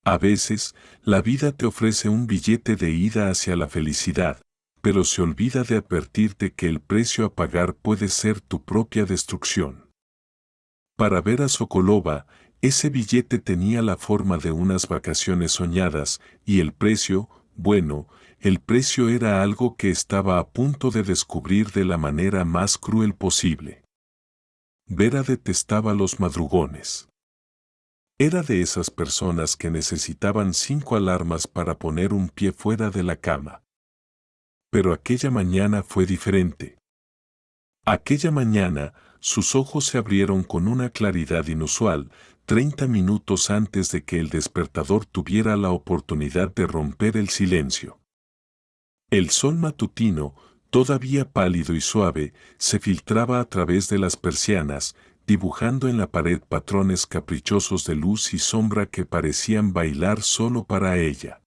A veces, la vida te ofrece un billete de ida hacia la felicidad, pero se olvida de advertirte que el precio a pagar puede ser tu propia destrucción. Para Vera Sokolova, ese billete tenía la forma de unas vacaciones soñadas, y el precio, bueno, el precio era algo que estaba a punto de descubrir de la manera más cruel posible. Vera detestaba los madrugones. Era de esas personas que necesitaban 5 alarmas para poner un pie fuera de la cama. Pero aquella mañana fue diferente. Aquella mañana, sus ojos se abrieron con una claridad inusual, 30 minutos antes de que el despertador tuviera la oportunidad de romper el silencio. El sol matutino, todavía pálido y suave, se filtraba a través de las persianas, dibujando en la pared patrones caprichosos de luz y sombra que parecían bailar solo para ella.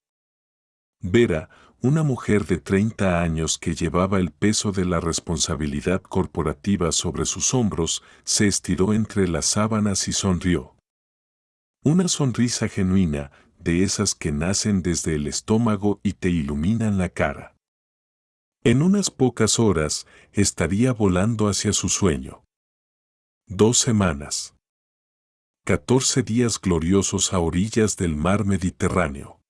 Vera, una mujer de 30 años que llevaba el peso de la responsabilidad corporativa sobre sus hombros, se estiró entre las sábanas y sonrió. Una sonrisa genuina, de esas que nacen desde el estómago y te iluminan la cara. En unas pocas horas, estaría volando hacia su sueño. 2 semanas. 14 días gloriosos a orillas del mar Mediterráneo.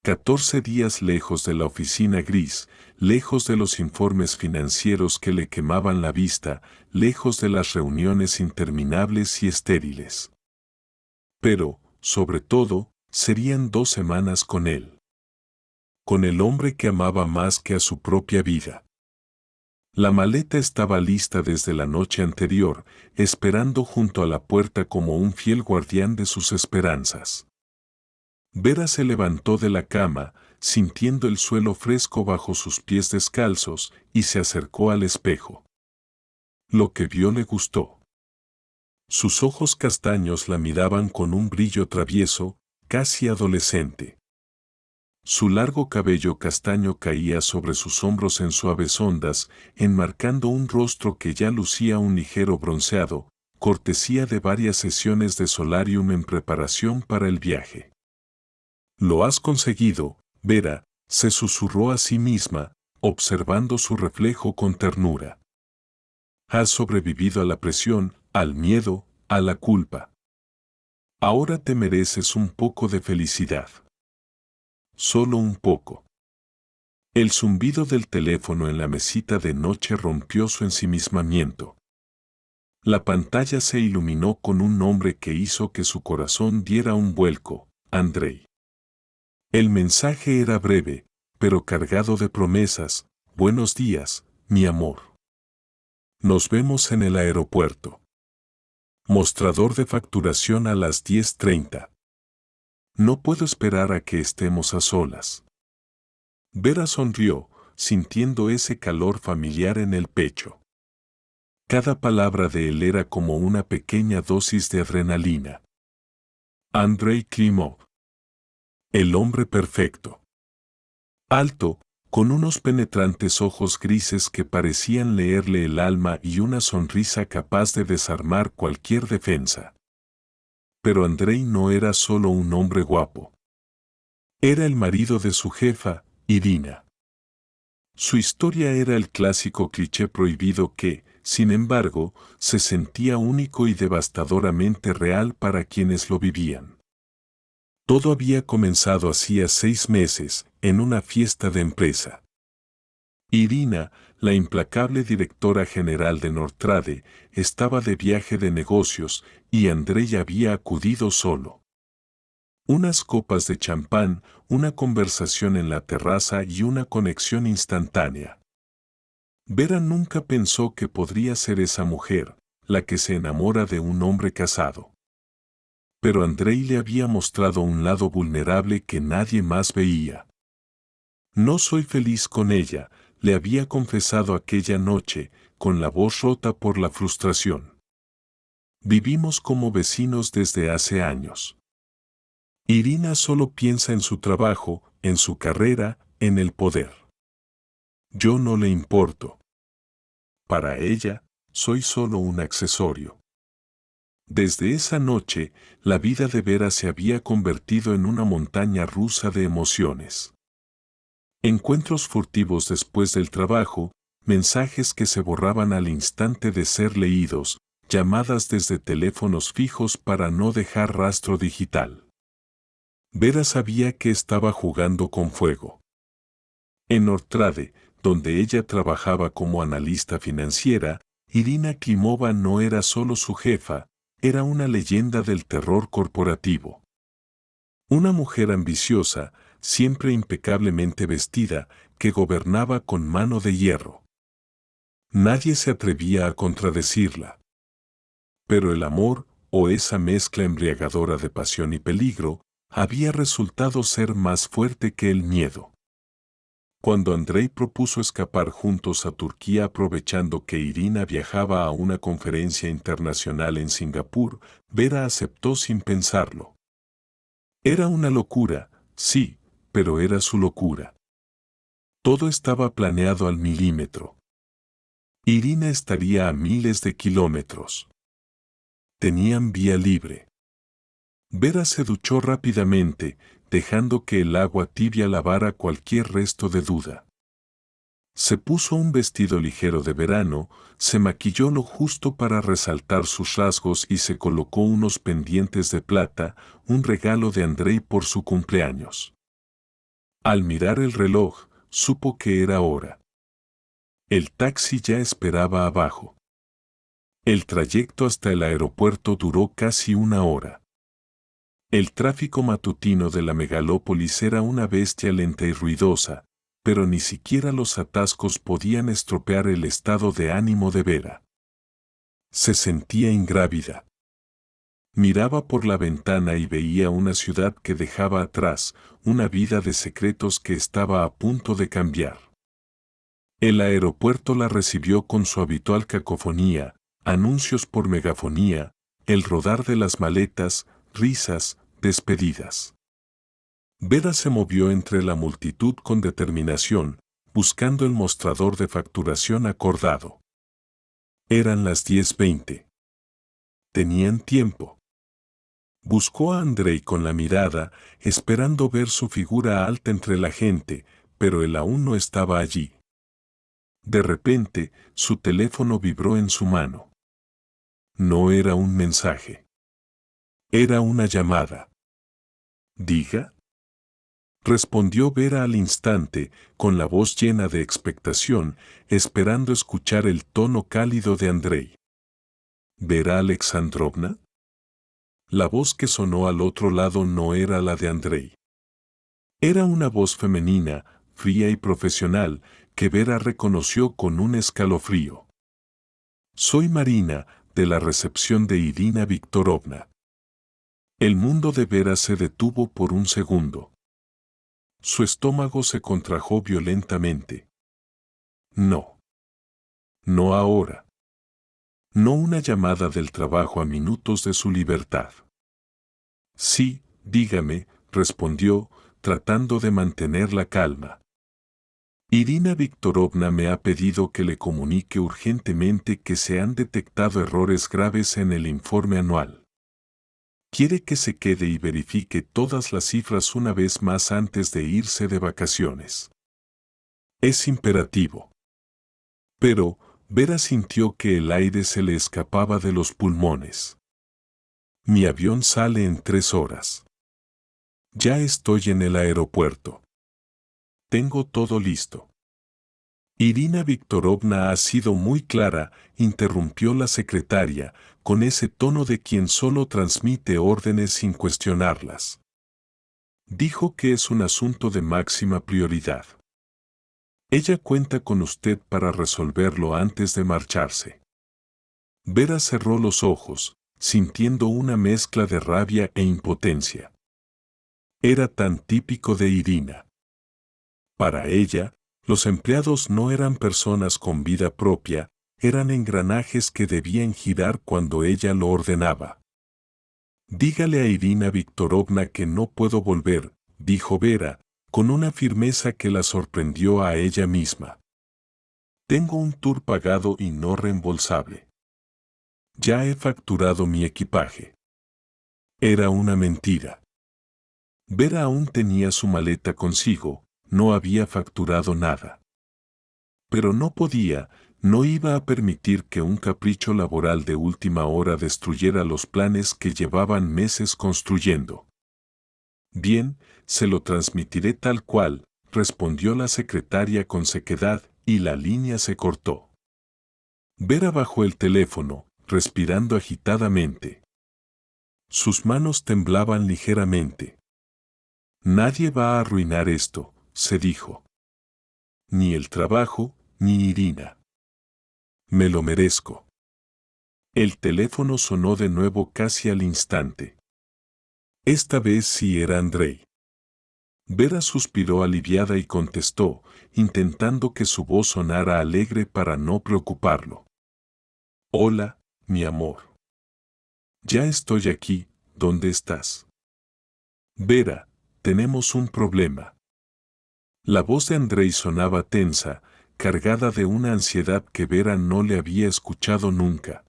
14 días lejos de la oficina gris, lejos de los informes financieros que le quemaban la vista, lejos de las reuniones interminables y estériles. Pero, sobre todo, serían 2 semanas con él. Con el hombre que amaba más que a su propia vida. La maleta estaba lista desde la noche anterior, esperando junto a la puerta como un fiel guardián de sus esperanzas. Vera se levantó de la cama, sintiendo el suelo fresco bajo sus pies descalzos, y se acercó al espejo. Lo que vio le gustó. Sus ojos castaños la miraban con un brillo travieso, casi adolescente. Su largo cabello castaño caía sobre sus hombros en suaves ondas, enmarcando un rostro que ya lucía un ligero bronceado, cortesía de varias sesiones de solarium en preparación para el viaje. «Lo has conseguido, Vera», se susurró a sí misma, observando su reflejo con ternura. «Has sobrevivido a la presión, al miedo, a la culpa. Ahora te mereces un poco de felicidad. Solo un poco». El zumbido del teléfono en la mesita de noche rompió su ensimismamiento. La pantalla se iluminó con un nombre que hizo que su corazón diera un vuelco: Andrei. El mensaje era breve, pero cargado de promesas: «Buenos días, mi amor. Nos vemos en el aeropuerto. Mostrador de facturación a las 10:30. No puedo esperar a que estemos a solas». Vera sonrió, sintiendo ese calor familiar en el pecho. Cada palabra de él era como una pequeña dosis de adrenalina. Andrei Klimov. El hombre perfecto. Alto, con unos penetrantes ojos grises que parecían leerle el alma y una sonrisa capaz de desarmar cualquier defensa. Pero Andrei no era solo un hombre guapo. Era el marido de su jefa, Irina. Su historia era el clásico cliché prohibido que, sin embargo, se sentía único y devastadoramente real para quienes lo vivían. Todo había comenzado hacía 6 meses, en una fiesta de empresa. Irina, la implacable directora general de Nortrade, estaba de viaje de negocios y Andrei había acudido solo. Unas copas de champán, una conversación en la terraza y una conexión instantánea. Vera nunca pensó que podría ser esa mujer, la que se enamora de un hombre casado. Pero Andrei le había mostrado un lado vulnerable que nadie más veía. «No soy feliz con ella», le había confesado aquella noche, con la voz rota por la frustración. «Vivimos como vecinos desde hace años. Irina solo piensa en su trabajo, en su carrera, en el poder. Yo no le importo. Para ella, soy solo un accesorio». Desde esa noche, la vida de Vera se había convertido en una montaña rusa de emociones. Encuentros furtivos después del trabajo, mensajes que se borraban al instante de ser leídos, llamadas desde teléfonos fijos para no dejar rastro digital. Vera sabía que estaba jugando con fuego. En Nortrade, donde ella trabajaba como analista financiera, Irina Klimova no era solo su jefa, era una leyenda del terror corporativo. Una mujer ambiciosa, siempre impecablemente vestida, que gobernaba con mano de hierro. Nadie se atrevía a contradecirla. Pero el amor, o esa mezcla embriagadora de pasión y peligro, había resultado ser más fuerte que el miedo. Cuando Andrei propuso escapar juntos a Turquía aprovechando que Irina viajaba a una conferencia internacional en Singapur, Vera aceptó sin pensarlo. Era una locura, sí, pero era su locura. Todo estaba planeado al milímetro. Irina estaría a miles de kilómetros. Tenían vía libre. Vera se duchó rápidamente, dejando que el agua tibia lavara cualquier resto de duda. Se puso un vestido ligero de verano, se maquilló lo justo para resaltar sus rasgos y se colocó unos pendientes de plata, un regalo de Andrei por su cumpleaños. Al mirar el reloj, supo que era hora. El taxi ya esperaba abajo. El trayecto hasta el aeropuerto duró casi una hora. El tráfico matutino de la megalópolis era una bestia lenta y ruidosa, pero ni siquiera los atascos podían estropear el estado de ánimo de Vera. Se sentía ingrávida. Miraba por la ventana y veía una ciudad que dejaba atrás, una vida de secretos que estaba a punto de cambiar. El aeropuerto la recibió con su habitual cacofonía, anuncios por megafonía, el rodar de las maletas, risas, despedidas. Vera se movió entre la multitud con determinación, buscando el mostrador de facturación acordado. Eran las 10:20. Tenían tiempo. Buscó a Andrei con la mirada, esperando ver su figura alta entre la gente, pero él aún no estaba allí. De repente, su teléfono vibró en su mano. No era un mensaje. Era una llamada. ¿Diga? Respondió Vera al instante, con la voz llena de expectación, esperando escuchar el tono cálido de Andrei. ¿Vera Alexandrovna? La voz que sonó al otro lado no era la de Andrei. Era una voz femenina, fría y profesional, que Vera reconoció con un escalofrío. Soy Marina, de la recepción de Irina Viktorovna. El mundo de Vera se detuvo por un segundo. Su estómago se contrajo violentamente. No. No ahora. No una llamada del trabajo a minutos de su libertad. Sí, dígame, respondió, tratando de mantener la calma. Irina Viktorovna me ha pedido que le comunique urgentemente que se han detectado errores graves en el informe anual. Quiere que se quede y verifique todas las cifras una vez más antes de irse de vacaciones. Es imperativo. Pero, Vera sintió que el aire se le escapaba de los pulmones. Mi avión sale en 3 horas. Ya estoy en el aeropuerto. Tengo todo listo. Irina Viktorovna ha sido muy clara, interrumpió la secretaria, con ese tono de quien solo transmite órdenes sin cuestionarlas. Dijo que es un asunto de máxima prioridad. Ella cuenta con usted para resolverlo antes de marcharse. Vera cerró los ojos, sintiendo una mezcla de rabia e impotencia. Era tan típico de Irina. Para ella, los empleados no eran personas con vida propia, eran engranajes que debían girar cuando ella lo ordenaba. Dígale a Irina Viktorovna que no puedo volver, dijo Vera, con una firmeza que la sorprendió a ella misma. Tengo un tour pagado y no reembolsable. Ya he facturado mi equipaje. Era una mentira. Vera aún tenía su maleta consigo, no había facturado nada. Pero no iba a permitir que un capricho laboral de última hora destruyera los planes que llevaban meses construyendo. Bien, se lo transmitiré tal cual, respondió la secretaria con sequedad, y la línea se cortó. Vera bajó el teléfono, respirando agitadamente. Sus manos temblaban ligeramente. Nadie va a arruinar esto, se dijo. Ni el trabajo, ni Irina. Me lo merezco. El teléfono sonó de nuevo casi al instante. Esta vez sí era Andrei. Vera suspiró aliviada y contestó, intentando que su voz sonara alegre para no preocuparlo. Hola, mi amor. Ya estoy aquí, ¿dónde estás? Vera, tenemos un problema. La voz de Andrei sonaba tensa, cargada de una ansiedad que Vera no le había escuchado nunca.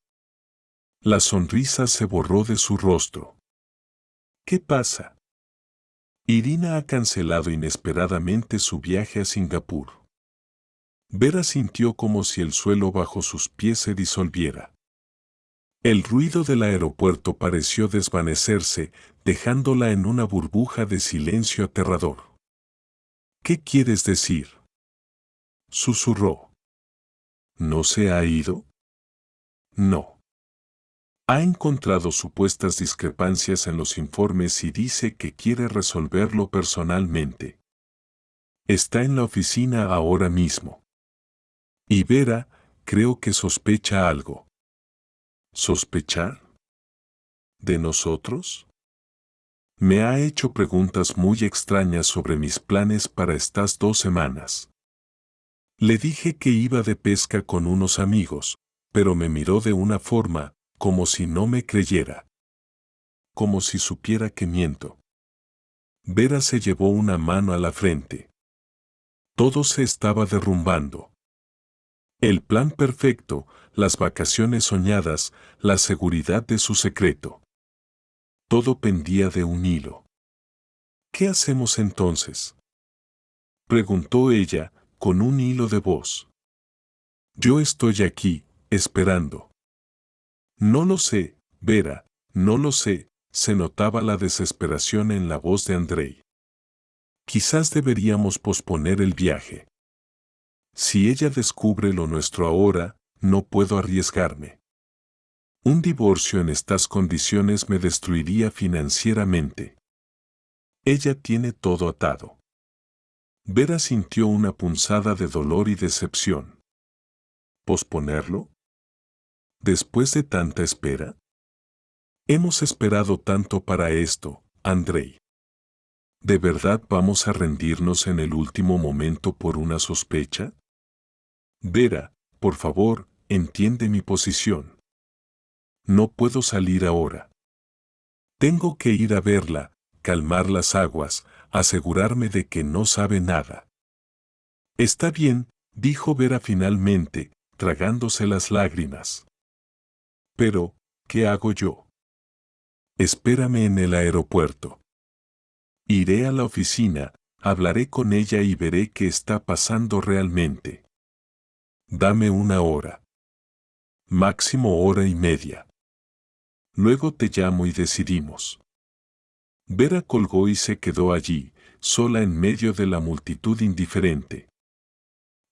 La sonrisa se borró de su rostro. ¿Qué pasa? Irina ha cancelado inesperadamente su viaje a Singapur. Vera sintió como si el suelo bajo sus pies se disolviera. El ruido del aeropuerto pareció desvanecerse, dejándola en una burbuja de silencio aterrador. ¿Qué quieres decir? Susurró. ¿No se ha ido? No. Ha encontrado supuestas discrepancias en los informes y dice que quiere resolverlo personalmente. Está en la oficina ahora mismo. Y Vera, creo que sospecha algo. ¿Sospechar? ¿De nosotros? Me ha hecho preguntas muy extrañas sobre mis planes para estas 2 semanas. Le dije que iba de pesca con unos amigos, pero me miró de una forma, como si no me creyera. Como si supiera que miento. Vera se llevó una mano a la frente. Todo se estaba derrumbando. El plan perfecto, las vacaciones soñadas, la seguridad de su secreto. Todo pendía de un hilo. ¿Qué hacemos entonces? Preguntó ella, con un hilo de voz. Yo estoy aquí, esperando. No lo sé, Vera, no lo sé, se notaba la desesperación en la voz de Andrei. Quizás deberíamos posponer el viaje. Si ella descubre lo nuestro ahora, no puedo arriesgarme. Un divorcio en estas condiciones me destruiría financieramente. Ella tiene todo atado. Vera sintió una punzada de dolor y decepción. ¿Posponerlo? ¿Después de tanta espera? Hemos esperado tanto para esto, Andrei. ¿De verdad vamos a rendirnos en el último momento por una sospecha? Vera, por favor, entiende mi posición. No puedo salir ahora. Tengo que ir a verla, calmar las aguas, asegurarme de que no sabe nada. Está bien, dijo Vera finalmente, tragándose las lágrimas. Pero, ¿qué hago yo? Espérame en el aeropuerto. Iré a la oficina, hablaré con ella y veré qué está pasando realmente. Dame 1 hora. Máximo 1 hora y media. Luego te llamo y decidimos. Vera colgó y se quedó allí, sola en medio de la multitud indiferente.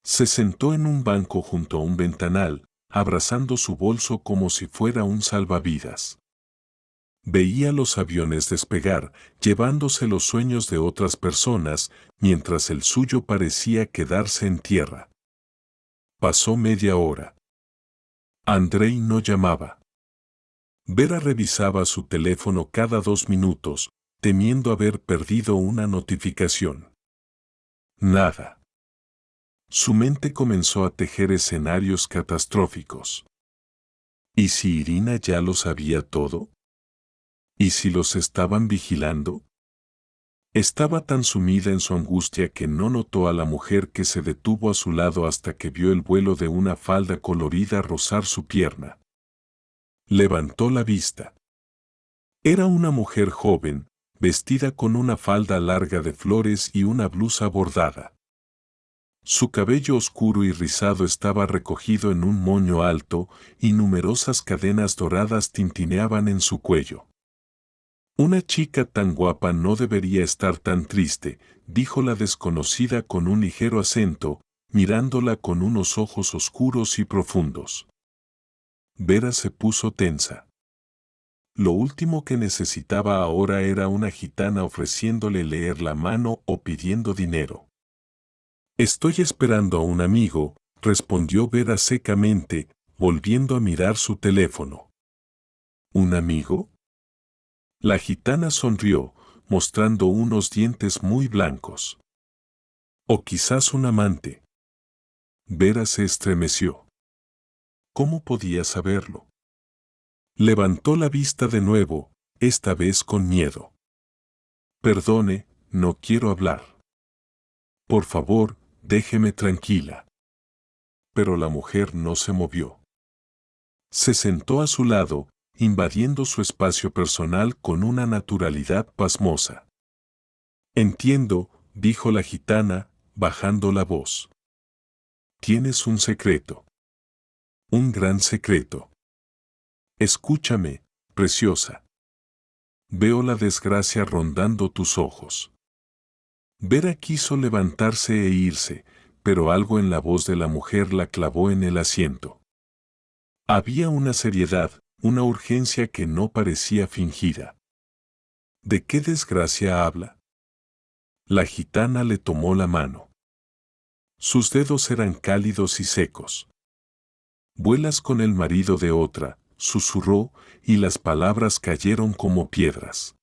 Se sentó en un banco junto a un ventanal, abrazando su bolso como si fuera un salvavidas. Veía los aviones despegar, llevándose los sueños de otras personas, mientras el suyo parecía quedarse en tierra. Pasó media hora. Andrei no llamaba. Vera revisaba su teléfono cada 2 minutos, temiendo haber perdido una notificación. Nada. Su mente comenzó a tejer escenarios catastróficos. ¿Y si Irina ya lo sabía todo? ¿Y si los estaban vigilando? Estaba tan sumida en su angustia que no notó a la mujer que se detuvo a su lado hasta que vio el vuelo de una falda colorida rozar su pierna. Levantó la vista. Era una mujer joven, vestida con una falda larga de flores y una blusa bordada. Su cabello oscuro y rizado estaba recogido en un moño alto y numerosas cadenas doradas tintineaban en su cuello. Una chica tan guapa no debería estar tan triste, dijo la desconocida con un ligero acento, mirándola con unos ojos oscuros y profundos. Vera se puso tensa. Lo último que necesitaba ahora era una gitana ofreciéndole leer la mano o pidiendo dinero. Estoy esperando a un amigo, respondió Vera secamente, volviendo a mirar su teléfono. ¿Un amigo? La gitana sonrió, mostrando unos dientes muy blancos. O quizás un amante. Vera se estremeció. ¿Cómo podía saberlo? Levantó la vista de nuevo, esta vez con miedo. Perdone, no quiero hablar. Por favor, déjeme tranquila. Pero la mujer no se movió. Se sentó a su lado, invadiendo su espacio personal con una naturalidad pasmosa. Entiendo, dijo la gitana, bajando la voz. Tienes un secreto. Un gran secreto. Escúchame, preciosa. Veo la desgracia rondando tus ojos. Vera quiso levantarse e irse, pero algo en la voz de la mujer la clavó en el asiento. Había una seriedad, una urgencia que no parecía fingida. ¿De qué desgracia habla? La gitana le tomó la mano. Sus dedos eran cálidos y secos. Vuelas con el marido de otra, susurró, y las palabras cayeron como piedras.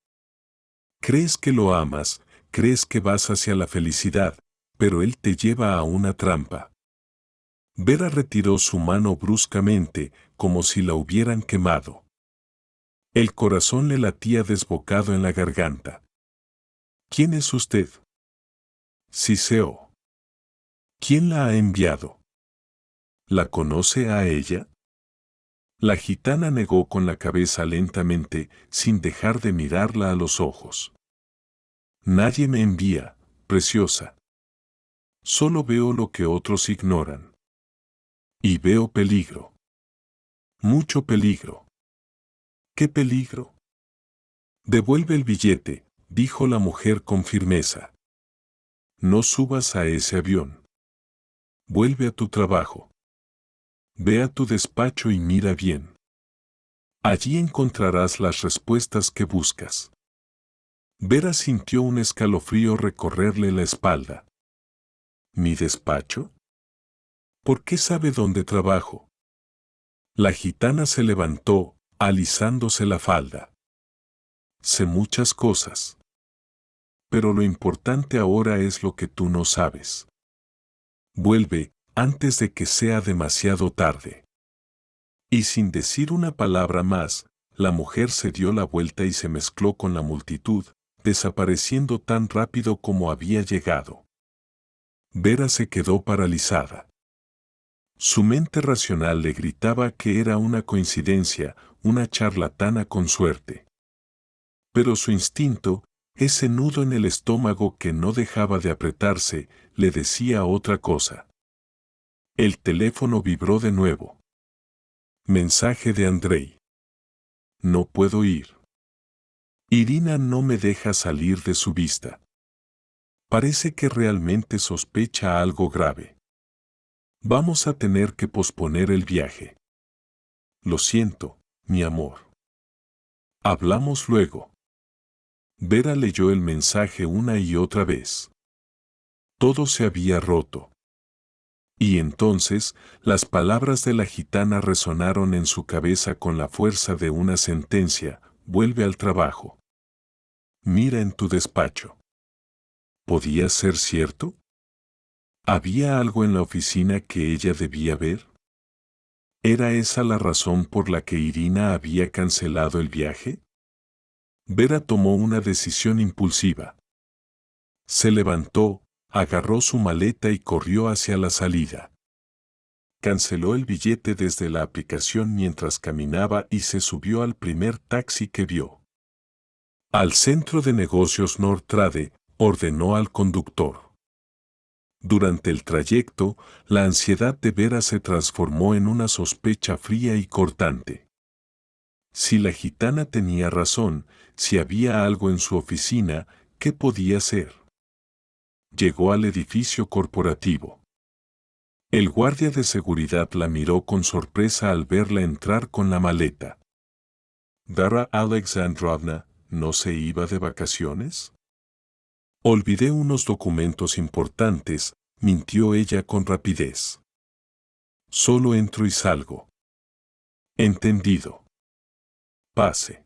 Crees que lo amas, crees que vas hacia la felicidad, pero él te lleva a una trampa. Vera retiró su mano bruscamente, como si la hubieran quemado. El corazón le latía desbocado en la garganta. ¿Quién es usted? Siseo. ¿Quién la ha enviado? ¿La conoce a ella? La gitana negó con la cabeza lentamente, sin dejar de mirarla a los ojos. Nadie me envía, preciosa. Solo veo lo que otros ignoran. Y veo peligro. Mucho peligro. ¿Qué peligro? Devuelve el billete, dijo la mujer con firmeza. No subas a ese avión. Vuelve a tu trabajo. Ve a tu despacho y mira bien. Allí encontrarás las respuestas que buscas. Vera sintió un escalofrío recorrerle la espalda. ¿Mi despacho? ¿Por qué sabe dónde trabajo? La gitana se levantó, alisándose la falda. Sé muchas cosas. Pero lo importante ahora es lo que tú no sabes. Vuelve, antes de que sea demasiado tarde. Y sin decir una palabra más, la mujer se dio la vuelta y se mezcló con la multitud, desapareciendo tan rápido como había llegado. Vera se quedó paralizada. Su mente racional le gritaba que era una coincidencia, una charlatana con suerte. Pero su instinto, ese nudo en el estómago que no dejaba de apretarse, le decía otra cosa. El teléfono vibró de nuevo. Mensaje de Andrei. No puedo ir. Irina no me deja salir de su vista. Parece que realmente sospecha algo grave. Vamos a tener que posponer el viaje. Lo siento, mi amor. Hablamos luego. Vera leyó el mensaje una y otra vez. Todo se había roto. Y entonces, las palabras de la gitana resonaron en su cabeza con la fuerza de una sentencia: vuelve al trabajo. Mira en tu despacho. ¿Podía ser cierto? ¿Había algo en la oficina que ella debía ver? ¿Era esa la razón por la que Irina había cancelado el viaje? Vera tomó una decisión impulsiva. Se levantó, agarró su maleta y corrió hacia la salida. Canceló el billete desde la aplicación mientras caminaba y se subió al primer taxi que vio. Al centro de negocios Nortrade, ordenó al conductor. Durante el trayecto, la ansiedad de Vera se transformó en una sospecha fría y cortante. Si la gitana tenía razón, si había algo en su oficina, ¿qué podía ser? Llegó al edificio corporativo. El guardia de seguridad la miró con sorpresa al verla entrar con la maleta. ¿Dara Alexandrovna no se iba de vacaciones? Olvidé unos documentos importantes, mintió ella con rapidez. Solo entro y salgo. Entendido. Pase.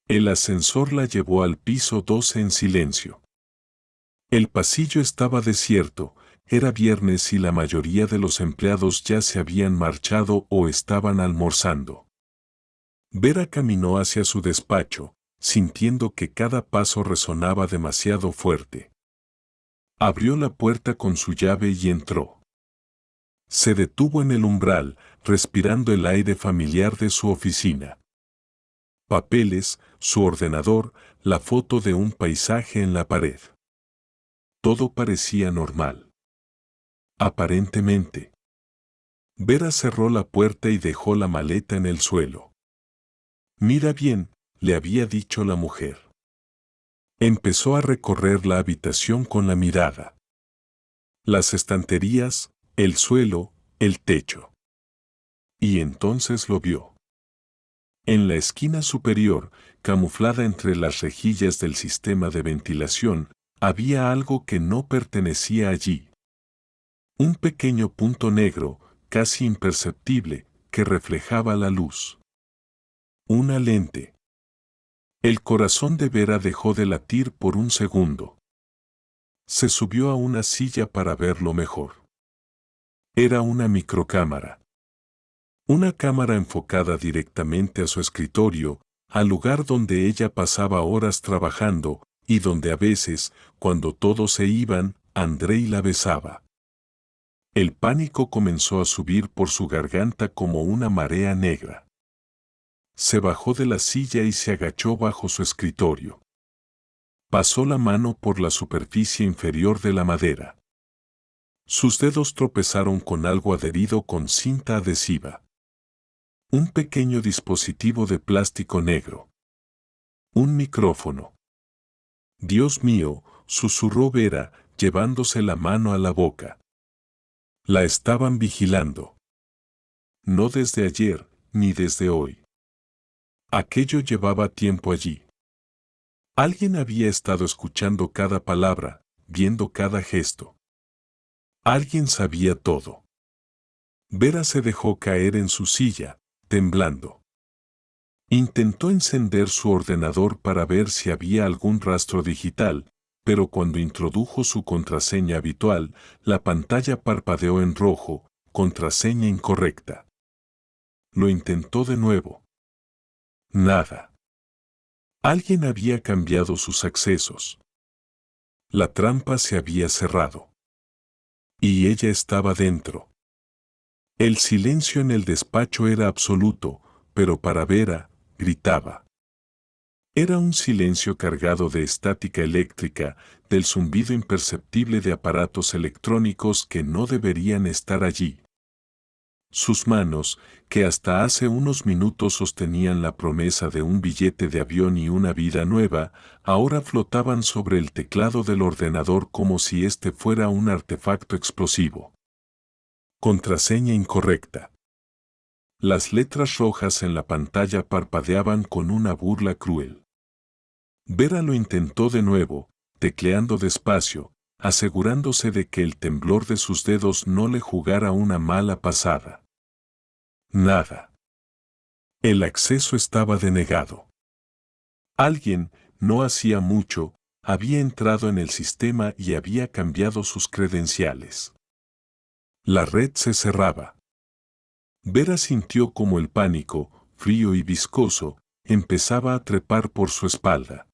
El ascensor la llevó al piso 12 en silencio. El pasillo estaba desierto, era viernes y la mayoría de los empleados ya se habían marchado o estaban almorzando. Vera caminó hacia su despacho, sintiendo que cada paso resonaba demasiado fuerte. Abrió la puerta con su llave y entró. Se detuvo en el umbral, respirando el aire familiar de su oficina. Papeles, su ordenador, la foto de un paisaje en la pared. Todo parecía normal. Aparentemente. Vera cerró la puerta y dejó la maleta en el suelo. Mira bien, le había dicho la mujer. Empezó a recorrer la habitación con la mirada. Las estanterías, el suelo, el techo. Y entonces lo vio. En la esquina superior, camuflada entre las rejillas del sistema de ventilación, había algo que no pertenecía allí. Un pequeño punto negro, casi imperceptible, que reflejaba la luz. Una lente. El corazón de Vera dejó de latir por un segundo. Se subió a una silla para verlo mejor. Era una microcámara. Una cámara enfocada directamente a su escritorio, al lugar donde ella pasaba horas trabajando, y donde a veces, cuando todos se iban, Andrei la besaba. El pánico comenzó a subir por su garganta como una marea negra. Se bajó de la silla y se agachó bajo su escritorio. Pasó la mano por la superficie inferior de la madera. Sus dedos tropezaron con algo adherido con cinta adhesiva. Un pequeño dispositivo de plástico negro. Un micrófono. Dios mío, susurró Vera, llevándose la mano a la boca. La estaban vigilando. No desde ayer, ni desde hoy. Aquello llevaba tiempo allí. Alguien había estado escuchando cada palabra, viendo cada gesto. Alguien sabía todo. Vera se dejó caer en su silla, temblando. Intentó encender su ordenador para ver si había algún rastro digital, pero cuando introdujo su contraseña habitual, la pantalla parpadeó en rojo, contraseña incorrecta. Lo intentó de nuevo. Nada. Alguien había cambiado sus accesos. La trampa se había cerrado. Y ella estaba dentro. El silencio en el despacho era absoluto, pero para Vera, gritaba. Era un silencio cargado de estática eléctrica, del zumbido imperceptible de aparatos electrónicos que no deberían estar allí. Sus manos, que hasta hace unos minutos sostenían la promesa de un billete de avión y una vida nueva, ahora flotaban sobre el teclado del ordenador como si este fuera un artefacto explosivo. Contraseña incorrecta. Las letras rojas en la pantalla parpadeaban con una burla cruel. Vera lo intentó de nuevo, tecleando despacio, asegurándose de que el temblor de sus dedos no le jugara una mala pasada. Nada. El acceso estaba denegado. Alguien, no hacía mucho, había entrado en el sistema y había cambiado sus credenciales. La red se cerraba. Vera sintió como el pánico, frío y viscoso, empezaba a trepar por su espalda.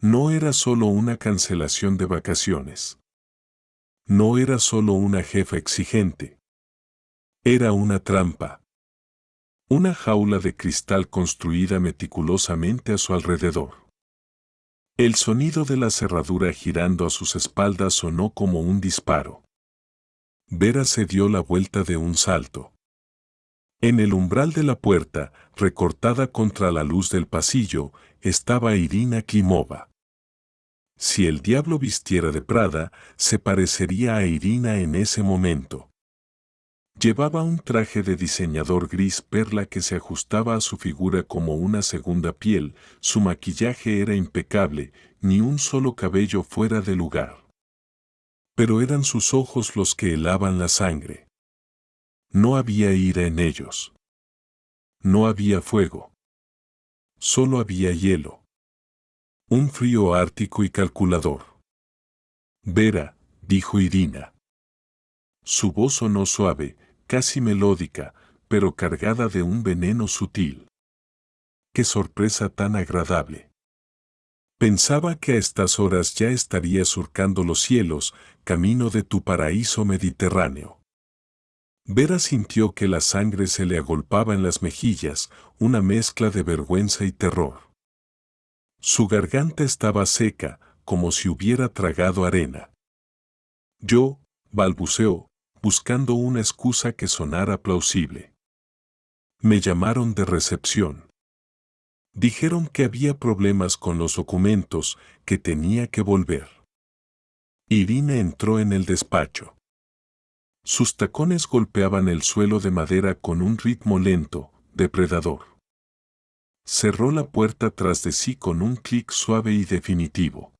No era solo una cancelación de vacaciones. No era solo una jefa exigente. Era una trampa. Una jaula de cristal construida meticulosamente a su alrededor. El sonido de la cerradura girando a sus espaldas sonó como un disparo. Vera se dio la vuelta de un salto. En el umbral de la puerta, recortada contra la luz del pasillo, estaba Irina Klimova. Si el diablo vistiera de Prada, se parecería a Irina en ese momento. Llevaba un traje de diseñador gris perla que se ajustaba a su figura como una segunda piel, su maquillaje era impecable, ni un solo cabello fuera de lugar. Pero eran sus ojos los que helaban la sangre. No había ira en ellos. No había fuego. Solo había hielo. Un frío ártico y calculador. Vera, dijo Irina. Su voz sonó suave, casi melódica, pero cargada de un veneno sutil. ¡Qué sorpresa tan agradable! Pensaba que a estas horas ya estaría surcando los cielos, camino de tu paraíso mediterráneo. Vera sintió que la sangre se le agolpaba en las mejillas, una mezcla de vergüenza y terror. Su garganta estaba seca, como si hubiera tragado arena. Yo, balbuceó, buscando una excusa que sonara plausible. Me llamaron de recepción. Dijeron que había problemas con los documentos, que tenía que volver. Irina entró en el despacho. Sus tacones golpeaban el suelo de madera con un ritmo lento, depredador. Cerró la puerta tras de sí con un clic suave y definitivo.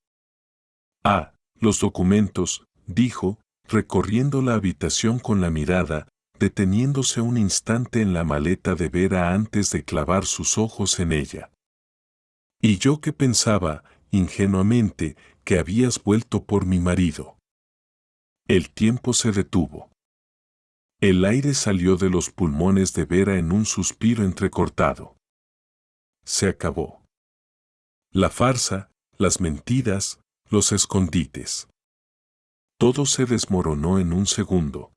Ah, los documentos, dijo, recorriendo la habitación con la mirada, deteniéndose un instante en la maleta de Vera antes de clavar sus ojos en ella. Y yo que pensaba, ingenuamente, que habías vuelto por mi marido. El tiempo se detuvo. El aire salió de los pulmones de Vera en un suspiro entrecortado. Se acabó. La farsa, las mentiras, los escondites. Todo se desmoronó en un segundo.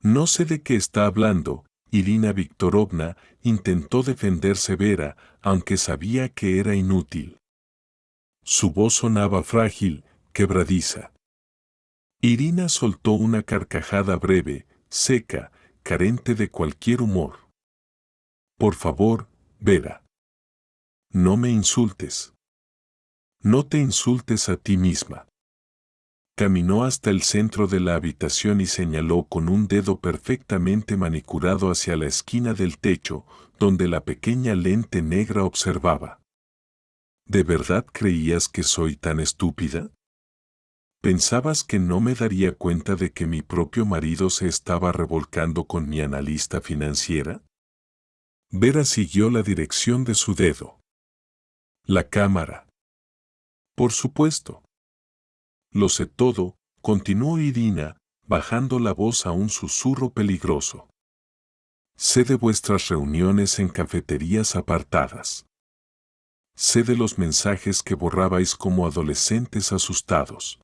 No sé de qué está hablando, Irina Viktorovna, intentó defenderse Vera, aunque sabía que era inútil. Su voz sonaba frágil, quebradiza. Irina soltó una carcajada breve, seca, carente de cualquier humor. Por favor, Vera. No me insultes. No te insultes a ti misma. Caminó hasta el centro de la habitación y señaló con un dedo perfectamente manicurado hacia la esquina del techo, donde la pequeña lente negra observaba. ¿De verdad creías que soy tan estúpida? ¿Pensabas que no me daría cuenta de que mi propio marido se estaba revolcando con mi analista financiera? Vera siguió la dirección de su dedo. La cámara. Por supuesto. Lo sé todo, continuó Irina, bajando la voz a un susurro peligroso. Sé de vuestras reuniones en cafeterías apartadas. Sé de los mensajes que borrabais como adolescentes asustados.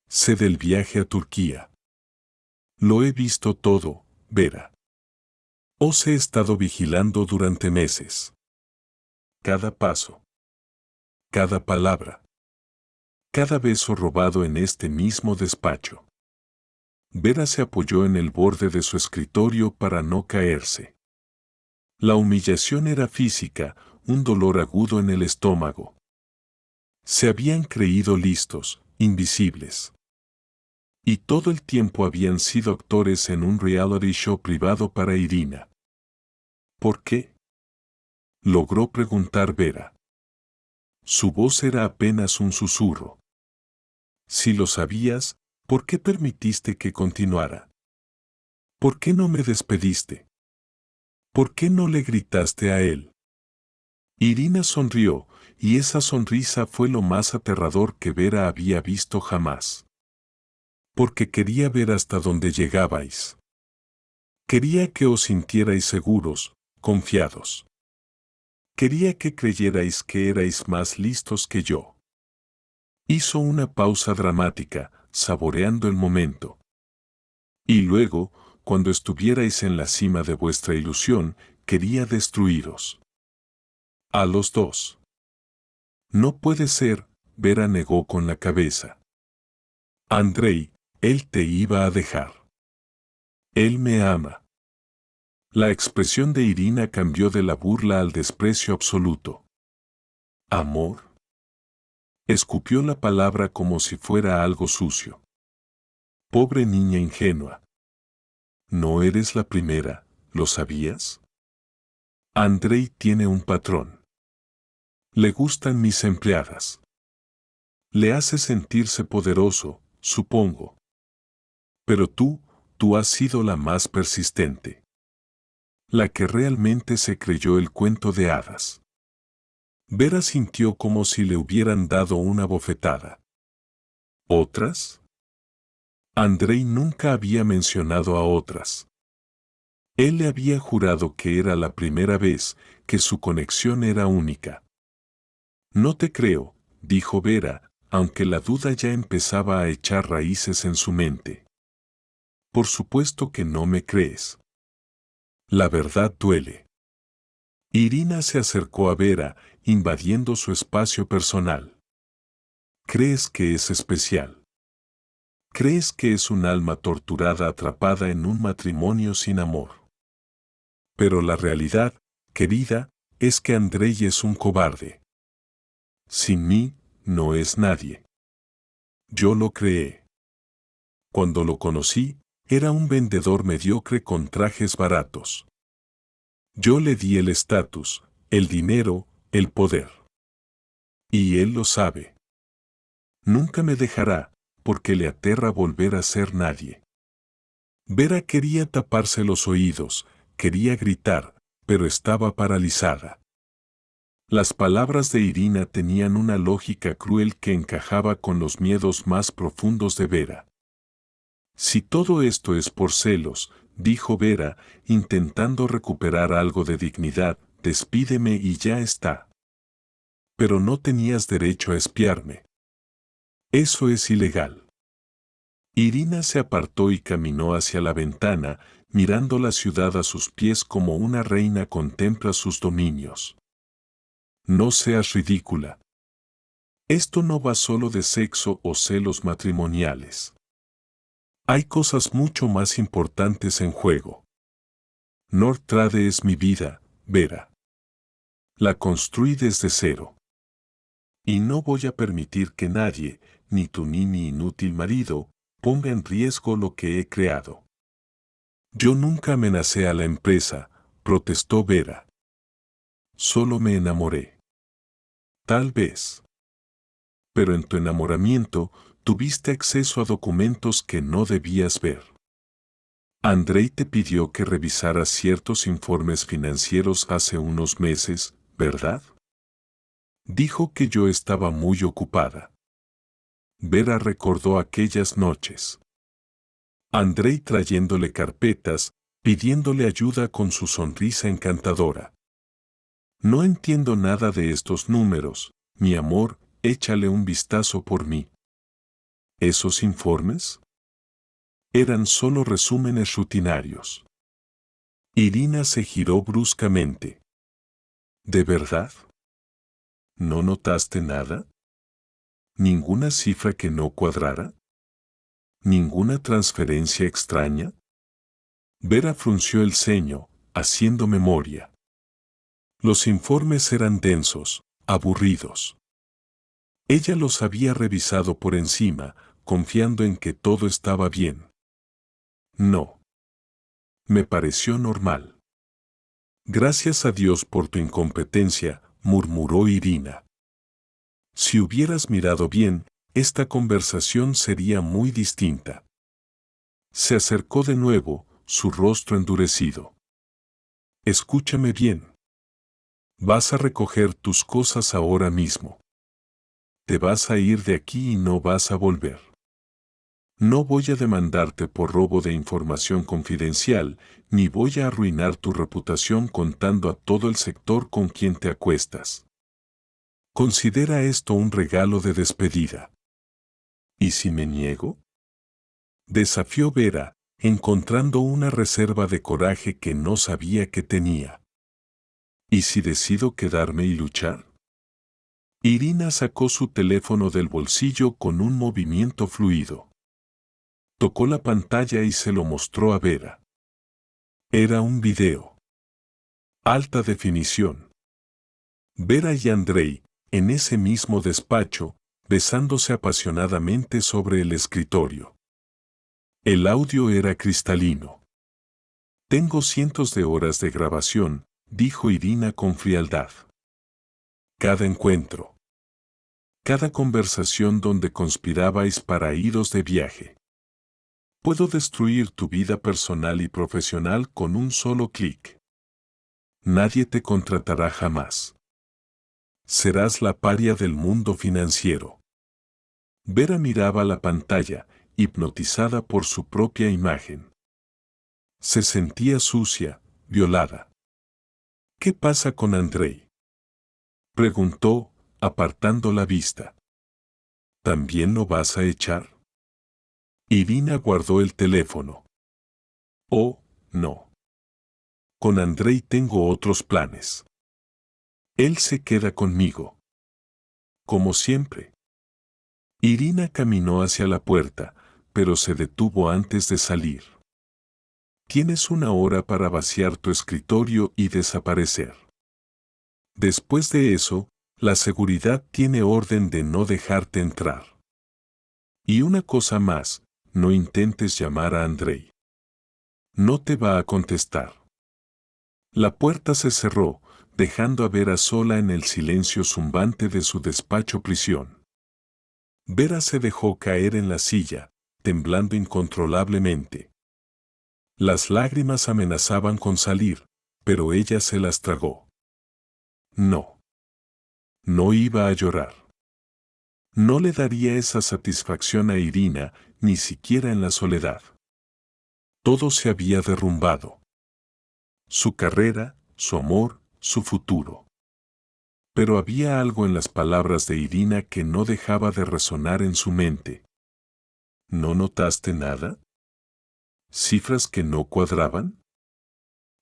Sé del viaje a Turquía. Lo he visto todo, Vera. Os he estado vigilando durante meses. Cada paso. Cada palabra. Cada beso robado en este mismo despacho. Vera se apoyó en el borde de su escritorio para no caerse. La humillación era física, un dolor agudo en el estómago. Se habían creído listos, invisibles. Y todo el tiempo habían sido actores en un reality show privado para Irina. ¿Por qué? Logró preguntar Vera. Su voz era apenas un susurro. Si lo sabías, ¿por qué permitiste que continuara? ¿Por qué no me despediste? ¿Por qué no le gritaste a él? Irina sonrió, y esa sonrisa fue lo más aterrador que Vera había visto jamás. Porque quería ver hasta dónde llegabais. Quería que os sintierais seguros, confiados. Quería que creyerais que erais más listos que yo. Hizo una pausa dramática, saboreando el momento. Y luego, cuando estuvierais en la cima de vuestra ilusión, quería destruiros. A los dos. No puede ser, Vera negó con la cabeza. Andrei, él te iba a dejar. Él me ama. La expresión de Irina cambió de la burla al desprecio absoluto. ¿Amor? Escupió la palabra como si fuera algo sucio. Pobre niña ingenua. No eres la primera, ¿lo sabías? Andrei tiene un patrón. Le gustan mis empleadas. Le hace sentirse poderoso, supongo. Pero tú has sido la más persistente. La que realmente se creyó el cuento de hadas. Vera sintió como si le hubieran dado una bofetada. ¿Otras? Andrei nunca había mencionado a otras. Él le había jurado que era la primera vez, que su conexión era única. No te creo, dijo Vera, aunque la duda ya empezaba a echar raíces en su mente. Por supuesto que no me crees. La verdad duele. Irina se acercó a Vera, invadiendo su espacio personal. ¿Crees que es especial? ¿Crees que es un alma torturada atrapada en un matrimonio sin amor? Pero la realidad, querida, es que Andrei es un cobarde. Sin mí, no es nadie. Yo lo creé. Cuando lo conocí, era un vendedor mediocre con trajes baratos. Yo le di el estatus, el dinero, el poder. Y él lo sabe. Nunca me dejará, porque le aterra volver a ser nadie. Vera quería taparse los oídos, quería gritar, pero estaba paralizada. Las palabras de Irina tenían una lógica cruel que encajaba con los miedos más profundos de Vera. Si todo esto es por celos, dijo Vera, intentando recuperar algo de dignidad, despídeme y ya está. Pero no tenías derecho a espiarme. Eso es ilegal. Irina se apartó y caminó hacia la ventana, mirando la ciudad a sus pies como una reina contempla sus dominios. No seas ridícula. Esto no va solo de sexo o celos matrimoniales. Hay cosas mucho más importantes en juego. Nortrade es mi vida, Vera. La construí desde cero. Y no voy a permitir que nadie, ni tú ni mi inútil marido, ponga en riesgo lo que he creado. Yo nunca amenacé a la empresa, protestó Vera. Solo me enamoré. Tal vez. Pero en tu enamoramiento, tuviste acceso a documentos que no debías ver. Andrei te pidió que revisaras ciertos informes financieros hace unos meses, ¿verdad? Dijo que yo estaba muy ocupada. Vera recordó aquellas noches. Andrei trayéndole carpetas, pidiéndole ayuda con su sonrisa encantadora. No entiendo nada de estos números, mi amor, échale un vistazo por mí. ¿Esos informes? Eran solo resúmenes rutinarios. Irina se giró bruscamente. ¿De verdad? ¿No notaste nada? ¿Ninguna cifra que no cuadrara? ¿Ninguna transferencia extraña? Vera frunció el ceño, haciendo memoria. Los informes eran densos, aburridos. Ella los había revisado por encima, confiando en que todo estaba bien. No. Me pareció normal. Gracias a Dios por tu incompetencia, murmuró Irina. Si hubieras mirado bien, esta conversación sería muy distinta. Se acercó de nuevo, su rostro endurecido. Escúchame bien. Vas a recoger tus cosas ahora mismo. Te vas a ir de aquí y no vas a volver. No voy a demandarte por robo de información confidencial, ni voy a arruinar tu reputación contando a todo el sector con quien te acuestas. Considera esto un regalo de despedida. ¿Y si me niego? Desafió Vera, encontrando una reserva de coraje que no sabía que tenía. ¿Y si decido quedarme y luchar? Irina sacó su teléfono del bolsillo con un movimiento fluido. Tocó la pantalla y se lo mostró a Vera. Era un video. Alta definición. Vera y Andrei, en ese mismo despacho, besándose apasionadamente sobre el escritorio. El audio era cristalino. Tengo cientos de horas de grabación, dijo Irina con frialdad. Cada encuentro. Cada conversación donde conspirabais para iros de viaje. Puedo destruir tu vida personal y profesional con un solo clic. Nadie te contratará jamás. Serás la paria del mundo financiero. Vera miraba la pantalla, hipnotizada por su propia imagen. Se sentía sucia, violada. ¿Qué pasa con Andrei? Preguntó, apartando la vista. ¿También lo vas a echar? Irina guardó el teléfono. Oh, no. Con Andrei tengo otros planes. Él se queda conmigo. Como siempre. Irina caminó hacia la puerta, pero se detuvo antes de salir. Tienes una hora para vaciar tu escritorio y desaparecer. Después de eso, la seguridad tiene orden de no dejarte entrar. Y una cosa más, no intentes llamar a Andrei. No te va a contestar. La puerta se cerró, dejando a Vera sola en el silencio zumbante de su despacho prisión. Vera se dejó caer en la silla, temblando incontrolablemente. Las lágrimas amenazaban con salir, pero ella se las tragó. No. No iba a llorar. No le daría esa satisfacción a Irina, ni siquiera en la soledad. Todo se había derrumbado. Su carrera, su amor, su futuro. Pero había algo en las palabras de Irina que no dejaba de resonar en su mente. ¿No notaste nada? ¿Cifras que no cuadraban?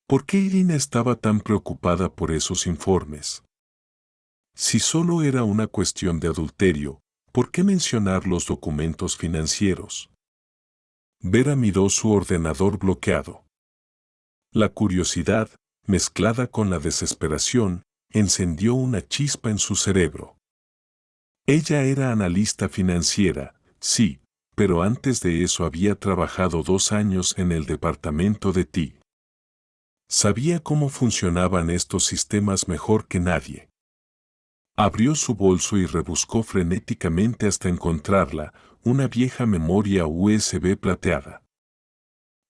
¿Por qué Irina estaba tan preocupada por esos informes? Si solo era una cuestión de adulterio, ¿por qué mencionar los documentos financieros? Vera miró su ordenador bloqueado. La curiosidad, mezclada con la desesperación, encendió una chispa en su cerebro. Ella era analista financiera, sí, pero antes de eso había trabajado 2 años en el departamento de TI. Sabía cómo funcionaban estos sistemas mejor que nadie. Abrió su bolso y rebuscó frenéticamente hasta encontrarla, una vieja memoria USB plateada.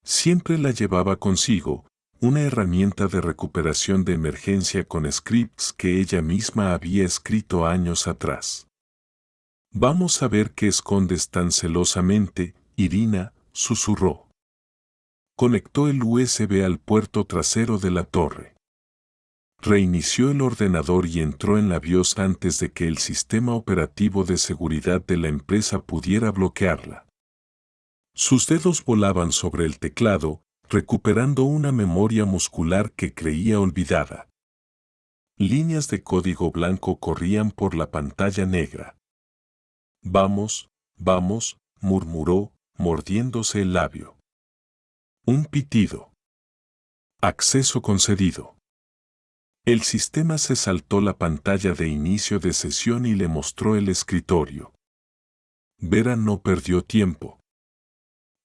Siempre la llevaba consigo, una herramienta de recuperación de emergencia con scripts que ella misma había escrito años atrás. Vamos a ver qué escondes tan celosamente, Irina, susurró. Conectó el USB al puerto trasero de la torre. Reinició el ordenador y entró en la BIOS antes de que el sistema operativo de seguridad de la empresa pudiera bloquearla. Sus dedos volaban sobre el teclado, recuperando una memoria muscular que creía olvidada. Líneas de código blanco corrían por la pantalla negra. Vamos, vamos, murmuró, mordiéndose el labio. Un pitido. Acceso concedido. El sistema se saltó la pantalla de inicio de sesión y le mostró el escritorio. Vera no perdió tiempo.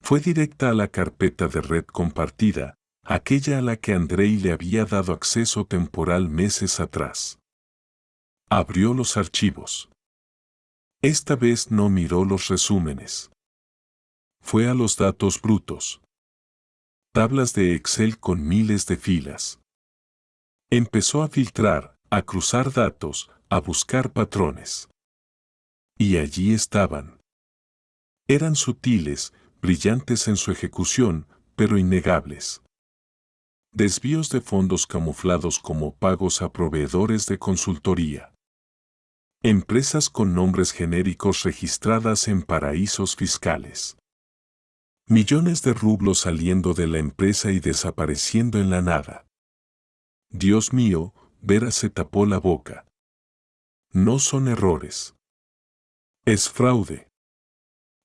Fue directa a la carpeta de red compartida, aquella a la que Andrei le había dado acceso temporal meses atrás. Abrió los archivos. Esta vez no miró los resúmenes. Fue a los datos brutos. Tablas de Excel con miles de filas. Empezó a filtrar, a cruzar datos, a buscar patrones. Y allí estaban. Eran sutiles, brillantes en su ejecución, pero innegables. Desvíos de fondos camuflados como pagos a proveedores de consultoría. Empresas con nombres genéricos registradas en paraísos fiscales. Millones de rublos saliendo de la empresa y desapareciendo en la nada. Dios mío, Vera se tapó la boca. No son errores. Es fraude.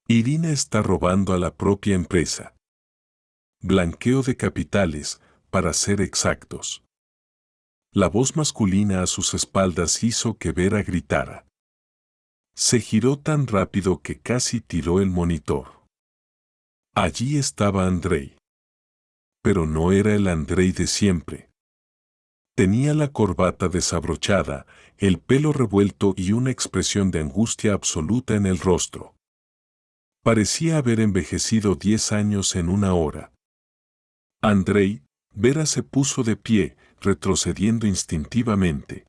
Irina está robando a la propia empresa. Blanqueo de capitales, para ser exactos. La voz masculina a sus espaldas hizo que Vera gritara. Se giró tan rápido que casi tiró el monitor. Allí estaba Andrei. Pero no era el Andrei de siempre. Tenía la corbata desabrochada, el pelo revuelto y una expresión de angustia absoluta en el rostro. Parecía haber envejecido 10 años en una hora. Andrei, Vera se puso de pie, retrocediendo instintivamente.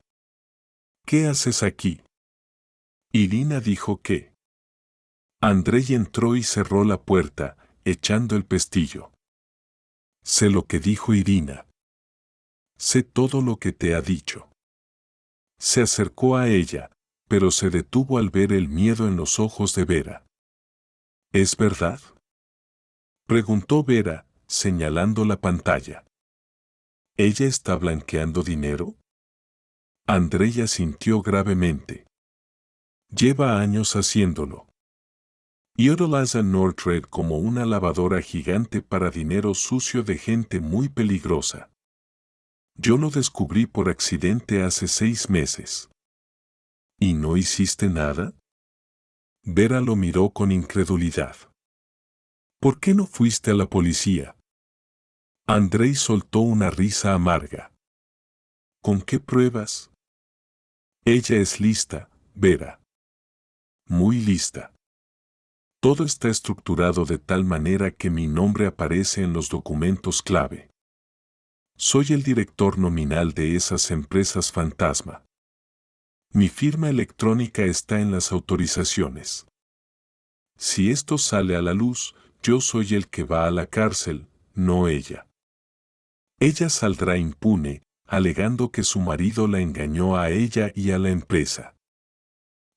¿Qué haces aquí? Irina dijo que. Andrei entró y cerró la puerta, echando el pestillo. Sé lo que dijo Irina. Sé todo lo que te ha dicho. Se acercó a ella, pero se detuvo al ver el miedo en los ojos de Vera. ¿Es verdad? Preguntó Vera, señalando la pantalla. ¿Ella está blanqueando dinero? Andrei asintió gravemente. Lleva años haciéndolo. Y utiliza Nordred como una lavadora gigante para dinero sucio de gente muy peligrosa. Yo lo descubrí por accidente hace 6 meses. ¿Y no hiciste nada? Vera lo miró con incredulidad. ¿Por qué no fuiste a la policía? Andrei soltó una risa amarga. ¿Con qué pruebas? Ella es lista, Vera. Muy lista. Todo está estructurado de tal manera que mi nombre aparece en los documentos clave. Soy el director nominal de esas empresas fantasma. Mi firma electrónica está en las autorizaciones. Si esto sale a la luz, yo soy el que va a la cárcel, no ella. Ella saldrá impune, alegando que su marido la engañó a ella y a la empresa.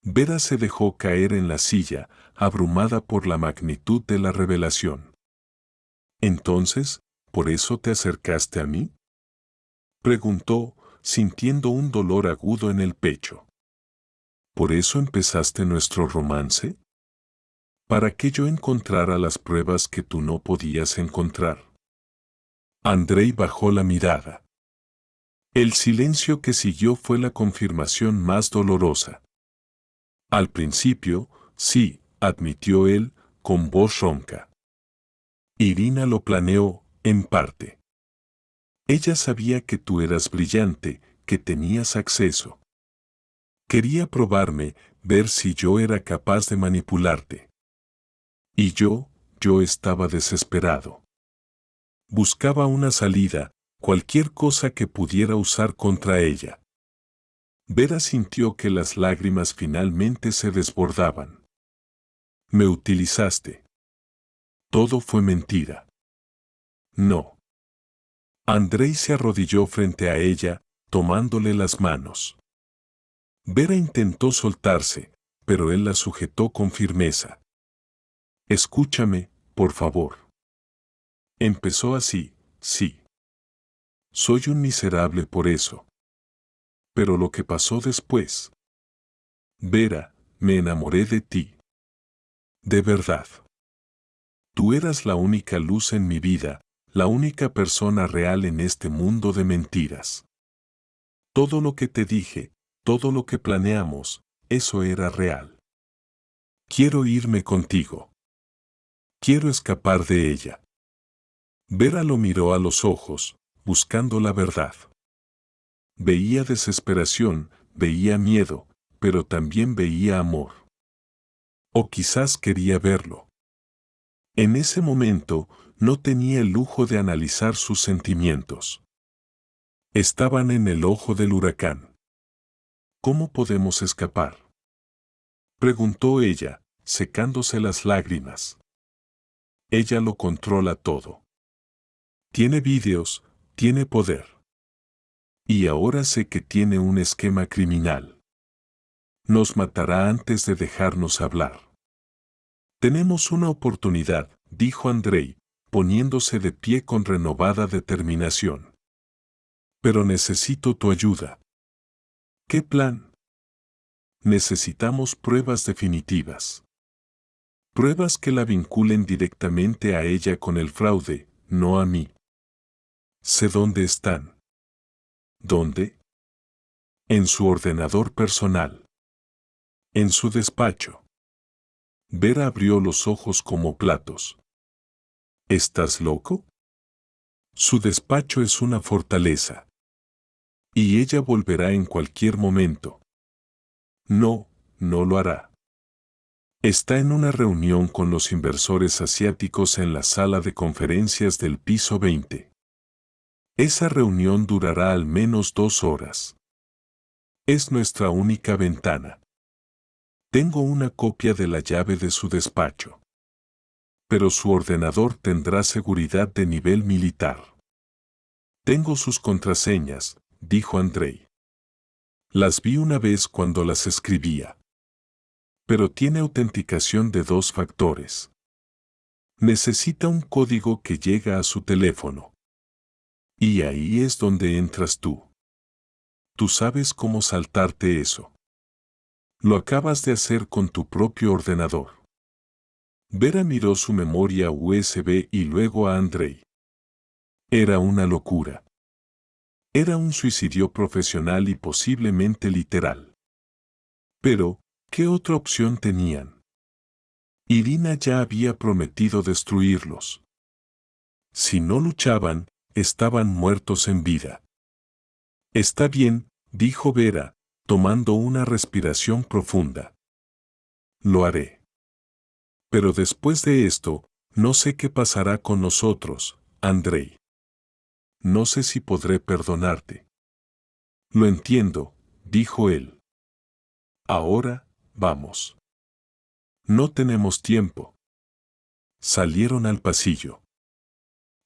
Vera se dejó caer en la silla, abrumada por la magnitud de la revelación. Entonces, ¿por eso te acercaste a mí? Preguntó, sintiendo un dolor agudo en el pecho. ¿Por eso empezaste nuestro romance? ¿Para que yo encontrara las pruebas que tú no podías encontrar? Andrei bajó la mirada. El silencio que siguió fue la confirmación más dolorosa. Al principio, sí, admitió él, con voz ronca. Irina lo planeó, en parte. Ella sabía que tú eras brillante, que tenías acceso. Quería probarme, ver si yo era capaz de manipularte. Y yo estaba desesperado. Buscaba una salida, cualquier cosa que pudiera usar contra ella. Vera sintió que las lágrimas finalmente se desbordaban. Me utilizaste. Todo fue mentira. No. Andrei se arrodilló frente a ella, tomándole las manos. Vera intentó soltarse, pero él la sujetó con firmeza. Escúchame, por favor. Empezó así, sí. Soy un miserable por eso. Pero lo que pasó después. Vera, me enamoré de ti. De verdad. Tú eras la única luz en mi vida, la única persona real en este mundo de mentiras. Todo lo que te dije, todo lo que planeamos, eso era real. Quiero irme contigo. Quiero escapar de ella. Vera lo miró a los ojos, buscando la verdad. Veía desesperación, veía miedo, pero también veía amor. O quizás quería verlo. En ese momento, no tenía el lujo de analizar sus sentimientos. Estaban en el ojo del huracán. ¿Cómo podemos escapar? Preguntó ella, secándose las lágrimas. Ella lo controla todo. Tiene vídeos, tiene poder. Y ahora sé que tiene un esquema criminal. Nos matará antes de dejarnos hablar. Tenemos una oportunidad, dijo Andrei, poniéndose de pie con renovada determinación. Pero necesito tu ayuda. ¿Qué plan? Necesitamos pruebas definitivas. Pruebas que la vinculen directamente a ella con el fraude, no a mí. Sé dónde están. ¿Dónde? En su ordenador personal. En su despacho. Vera abrió los ojos como platos. ¿Estás loco? Su despacho es una fortaleza. Y ella volverá en cualquier momento. No, no lo hará. Está en una reunión con los inversores asiáticos en la sala de conferencias del piso 20. Esa reunión durará al menos 2 horas. Es nuestra única ventana. Tengo una copia de la llave de su despacho. Pero su ordenador tendrá seguridad de nivel militar. Tengo sus contraseñas, dijo Andrei. Las vi una vez cuando las escribía. Pero tiene autenticación de 2 factores. Necesita un código que llega a su teléfono. Y ahí es donde entras tú. Tú sabes cómo saltarte eso. Lo acabas de hacer con tu propio ordenador. Vera miró su memoria USB y luego a Andrei. Era una locura. Era un suicidio profesional y posiblemente literal. Pero, ¿qué otra opción tenían? Irina ya había prometido destruirlos. Si no luchaban, estaban muertos en vida. Está bien, dijo Vera, tomando una respiración profunda. Lo haré. Pero después de esto, no sé qué pasará con nosotros, Andrei. No sé si podré perdonarte. Lo entiendo, dijo él. Ahora, vamos. No tenemos tiempo. Salieron al pasillo.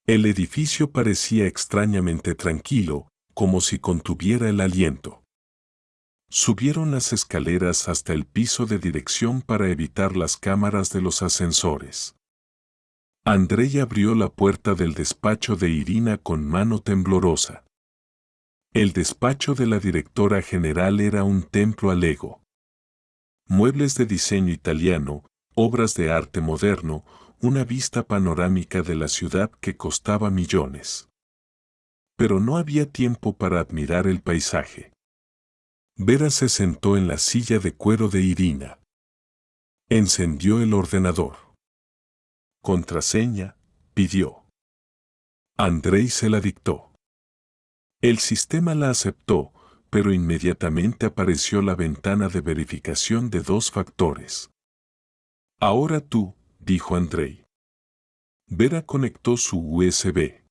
El edificio parecía extrañamente tranquilo, como si contuviera el aliento. Subieron las escaleras hasta el piso de dirección para evitar las cámaras de los ascensores. Andrei abrió la puerta del despacho de Irina con mano temblorosa. El despacho de la directora general era un templo al ego. Muebles de diseño italiano, obras de arte moderno, una vista panorámica de la ciudad que costaba millones. Pero no había tiempo para admirar el paisaje. Vera se sentó en la silla de cuero de Irina. Encendió el ordenador. Contraseña, pidió. Andrei se la dictó. El sistema la aceptó, pero inmediatamente apareció la ventana de verificación de 2 factores. Ahora tú, dijo Andrei. Vera conectó su USB.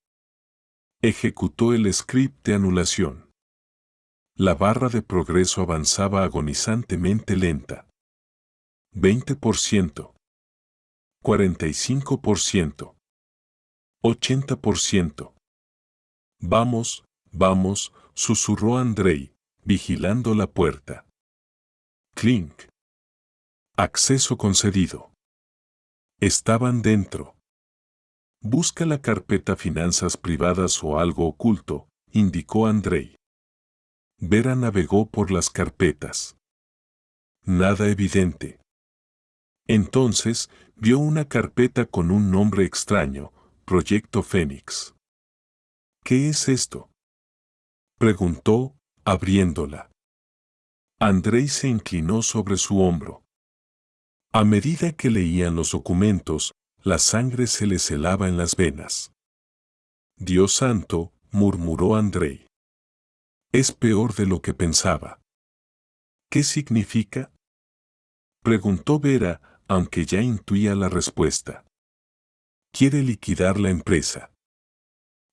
Ejecutó el script de anulación. La barra de progreso avanzaba agonizantemente lenta. 20%. 45%. 80%. Vamos, vamos, susurró Andrei, vigilando la puerta. Clink. Acceso concedido. Estaban dentro. Busca la carpeta Finanzas Privadas o algo oculto, indicó Andrei. Vera navegó por las carpetas. Nada evidente. Entonces, vio una carpeta con un nombre extraño, Proyecto Fénix. ¿Qué es esto?, preguntó, abriéndola. Andrei se inclinó sobre su hombro. A medida que leían los documentos, la sangre se les helaba en las venas. Dios santo, murmuró Andrei. Es peor de lo que pensaba. ¿Qué significa?, preguntó Vera, aunque ya intuía la respuesta. Quiere liquidar la empresa.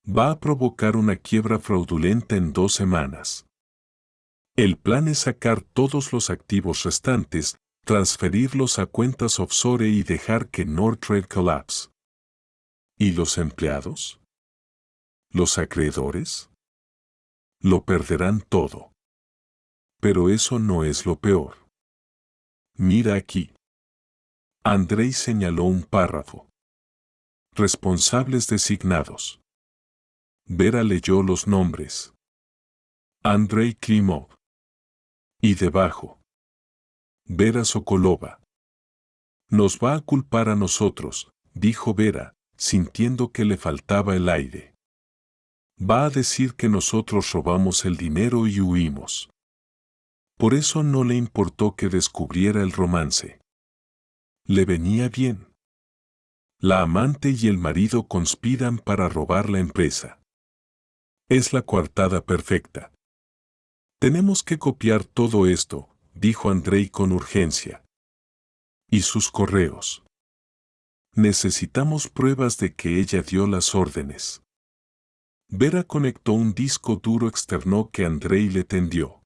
Va a provocar una quiebra fraudulenta en 2 semanas. El plan es sacar todos los activos restantes, transferirlos a cuentas offshore y dejar que Nordtrade colapse. ¿Y los empleados? ¿Los acreedores? Lo perderán todo. Pero eso no es lo peor. Mira aquí. Andrei señaló un párrafo. Responsables designados. Vera leyó los nombres. Andrei Klimov. Y debajo. Vera Sokolova. Nos va a culpar a nosotros, dijo Vera, sintiendo que le faltaba el aire. Va a decir que nosotros robamos el dinero y huimos. Por eso no le importó que descubriera el romance. Le venía bien. La amante y el marido conspiran para robar la empresa. Es la coartada perfecta. Tenemos que copiar todo esto, dijo Andrei con urgencia. ¿Y sus correos? Necesitamos pruebas de que ella dio las órdenes. Vera conectó un disco duro externo que Andrei le tendió.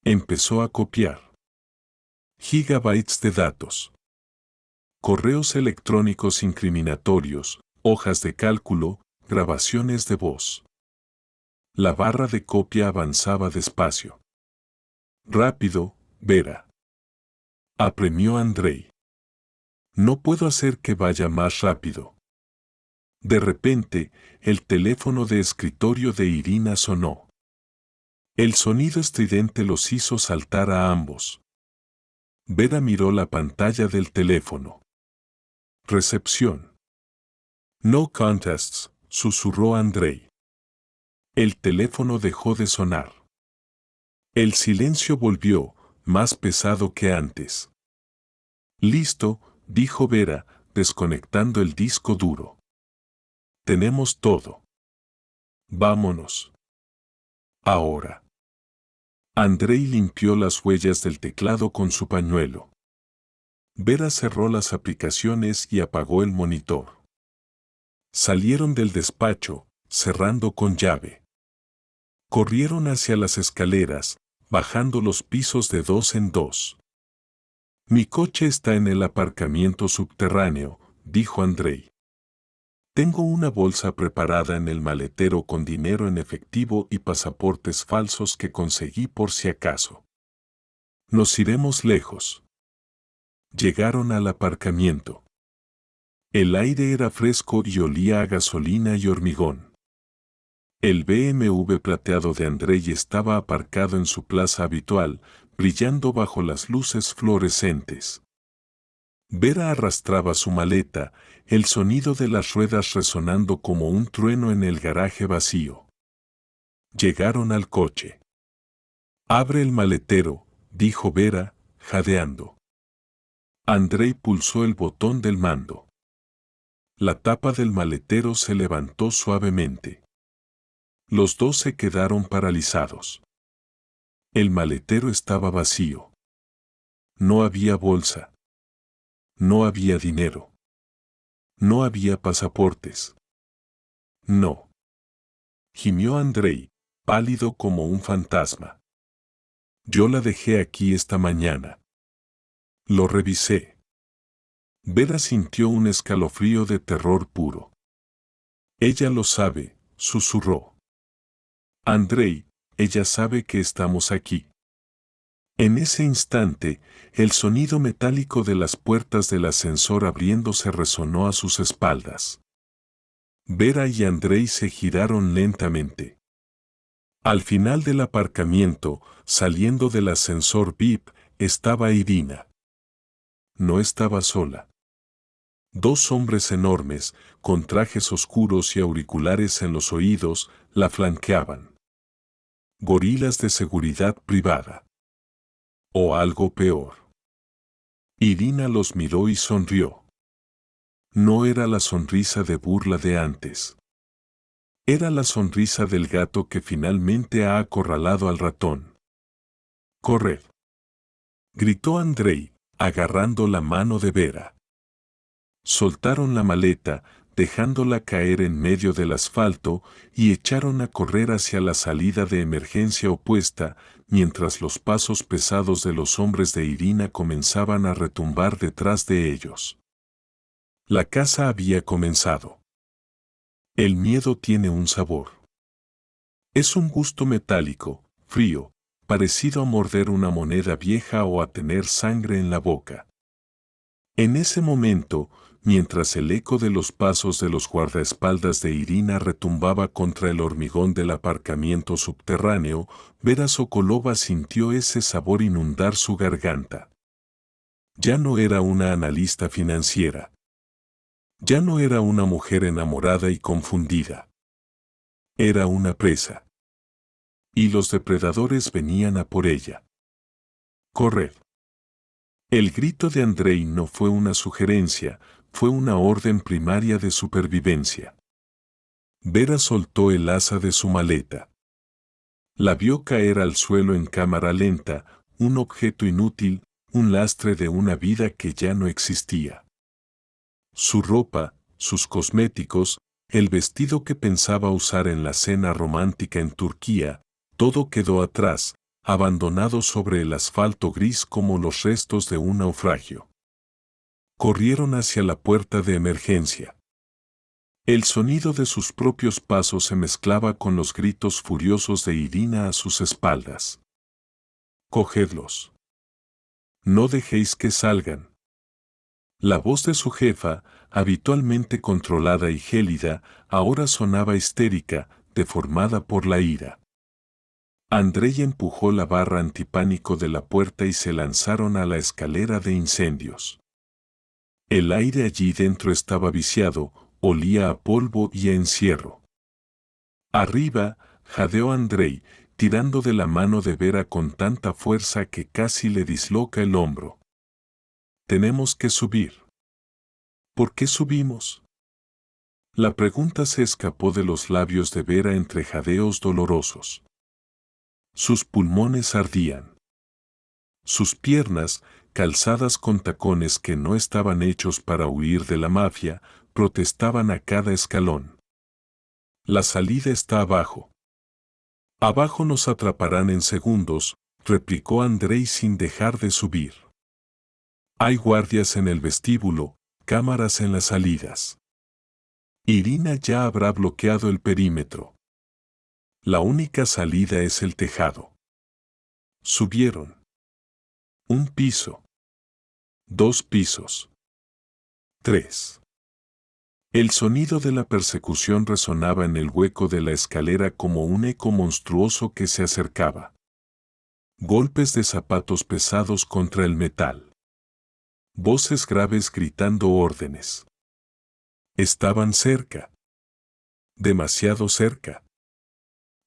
Empezó a copiar. Gigabytes de datos. Correos electrónicos incriminatorios, hojas de cálculo, grabaciones de voz. La barra de copia avanzaba despacio. Rápido, Vera. Apremió Andrei. No puedo hacer que vaya más rápido. De repente, el teléfono de escritorio de Irina sonó. El sonido estridente los hizo saltar a ambos. Vera miró la pantalla del teléfono. Recepción. No contests, susurró Andrei. El teléfono dejó de sonar. El silencio volvió, más pesado que antes. Listo, dijo Vera, desconectando el disco duro. Tenemos todo. Vámonos. Ahora. Andrei limpió las huellas del teclado con su pañuelo. Vera cerró las aplicaciones y apagó el monitor. Salieron del despacho, cerrando con llave. Corrieron hacia las escaleras, bajando los pisos de 2 en 2. Mi coche está en el aparcamiento subterráneo, dijo Andrei. Tengo una bolsa preparada en el maletero con dinero en efectivo y pasaportes falsos que conseguí por si acaso. Nos iremos lejos. Llegaron al aparcamiento. El aire era fresco y olía a gasolina y hormigón. El BMW plateado de Andrei estaba aparcado en su plaza habitual, brillando bajo las luces fluorescentes. Vera arrastraba su maleta, el sonido de las ruedas resonando como un trueno en el garaje vacío. Llegaron al coche. Abre el maletero, dijo Vera, jadeando. Andrei pulsó el botón del mando. La tapa del maletero se levantó suavemente. Los dos se quedaron paralizados. El maletero estaba vacío. No había bolsa. No había dinero. No había pasaportes. No. Gimió Andrei, pálido como un fantasma. Yo la dejé aquí esta mañana. Lo revisé. Vera sintió un escalofrío de terror puro. Ella lo sabe, susurró. Andrei, ella sabe que estamos aquí. En ese instante, el sonido metálico de las puertas del ascensor abriéndose resonó a sus espaldas. Vera y Andrei se giraron lentamente. Al final del aparcamiento, saliendo del ascensor VIP, estaba Irina. No estaba sola. 2 hombres enormes, con trajes oscuros y auriculares en los oídos, la flanqueaban. Gorilas de seguridad privada. O algo peor. Irina los miró y sonrió. No era la sonrisa de burla de antes. Era la sonrisa del gato que finalmente ha acorralado al ratón. «¡Corred!», gritó Andrei, agarrando la mano de Vera. Soltaron la maleta, dejándola caer en medio del asfalto, y echaron a correr hacia la salida de emergencia opuesta, mientras los pasos pesados de los hombres de Irina comenzaban a retumbar detrás de ellos. La caza había comenzado. El miedo tiene un sabor. Es un gusto metálico, frío, parecido a morder una moneda vieja o a tener sangre en la boca. En ese momento, mientras el eco de los pasos de los guardaespaldas de Irina retumbaba contra el hormigón del aparcamiento subterráneo, Vera Sokolova sintió ese sabor inundar su garganta. Ya no era una analista financiera. Ya no era una mujer enamorada y confundida. Era una presa. Y los depredadores venían a por ella. ¡Corred! El grito de Andrei no fue una sugerencia, fue una orden primaria de supervivencia. Vera soltó el asa de su maleta. La vio caer al suelo en cámara lenta, un objeto inútil, un lastre de una vida que ya no existía. Su ropa, sus cosméticos, el vestido que pensaba usar en la cena romántica en Turquía, todo quedó atrás, abandonado sobre el asfalto gris como los restos de un naufragio. Corrieron hacia la puerta de emergencia. El sonido de sus propios pasos se mezclaba con los gritos furiosos de Irina a sus espaldas. «Cogedlos. No dejéis que salgan». La voz de su jefa, habitualmente controlada y gélida, ahora sonaba histérica, deformada por la ira. Andrei empujó la barra antipánico de la puerta y se lanzaron a la escalera de incendios. El aire allí dentro estaba viciado, olía a polvo y a encierro. Arriba, jadeó Andrei, tirando de la mano de Vera con tanta fuerza que casi le disloca el hombro. «Tenemos que subir». «¿Por qué subimos?». La pregunta se escapó de los labios de Vera entre jadeos dolorosos. Sus pulmones ardían. Sus piernas, calzadas con tacones que no estaban hechos para huir de la mafia, protestaban a cada escalón. «La salida está abajo». «Abajo nos atraparán en segundos», replicó Andrei sin dejar de subir. «Hay guardias en el vestíbulo, cámaras en las salidas. Irina ya habrá bloqueado el perímetro. La única salida es el tejado». Subieron. 1 piso. 2 pisos. 3. El sonido de la persecución resonaba en el hueco de la escalera como un eco monstruoso que se acercaba. Golpes de zapatos pesados contra el metal. Voces graves gritando órdenes. Estaban cerca. Demasiado cerca.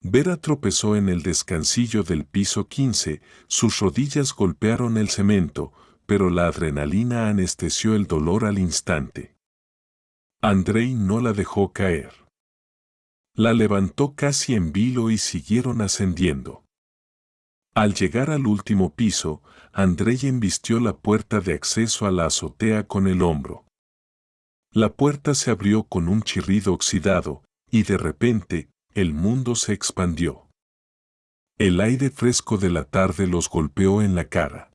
Vera tropezó en el descansillo del piso 15, sus rodillas golpearon el cemento, pero la adrenalina anestesió el dolor al instante. Andrei no la dejó caer. La levantó casi en vilo y siguieron ascendiendo. Al llegar al último piso, Andrei embistió la puerta de acceso a la azotea con el hombro. La puerta se abrió con un chirrido oxidado, y de repente, el mundo se expandió. El aire fresco de la tarde los golpeó en la cara.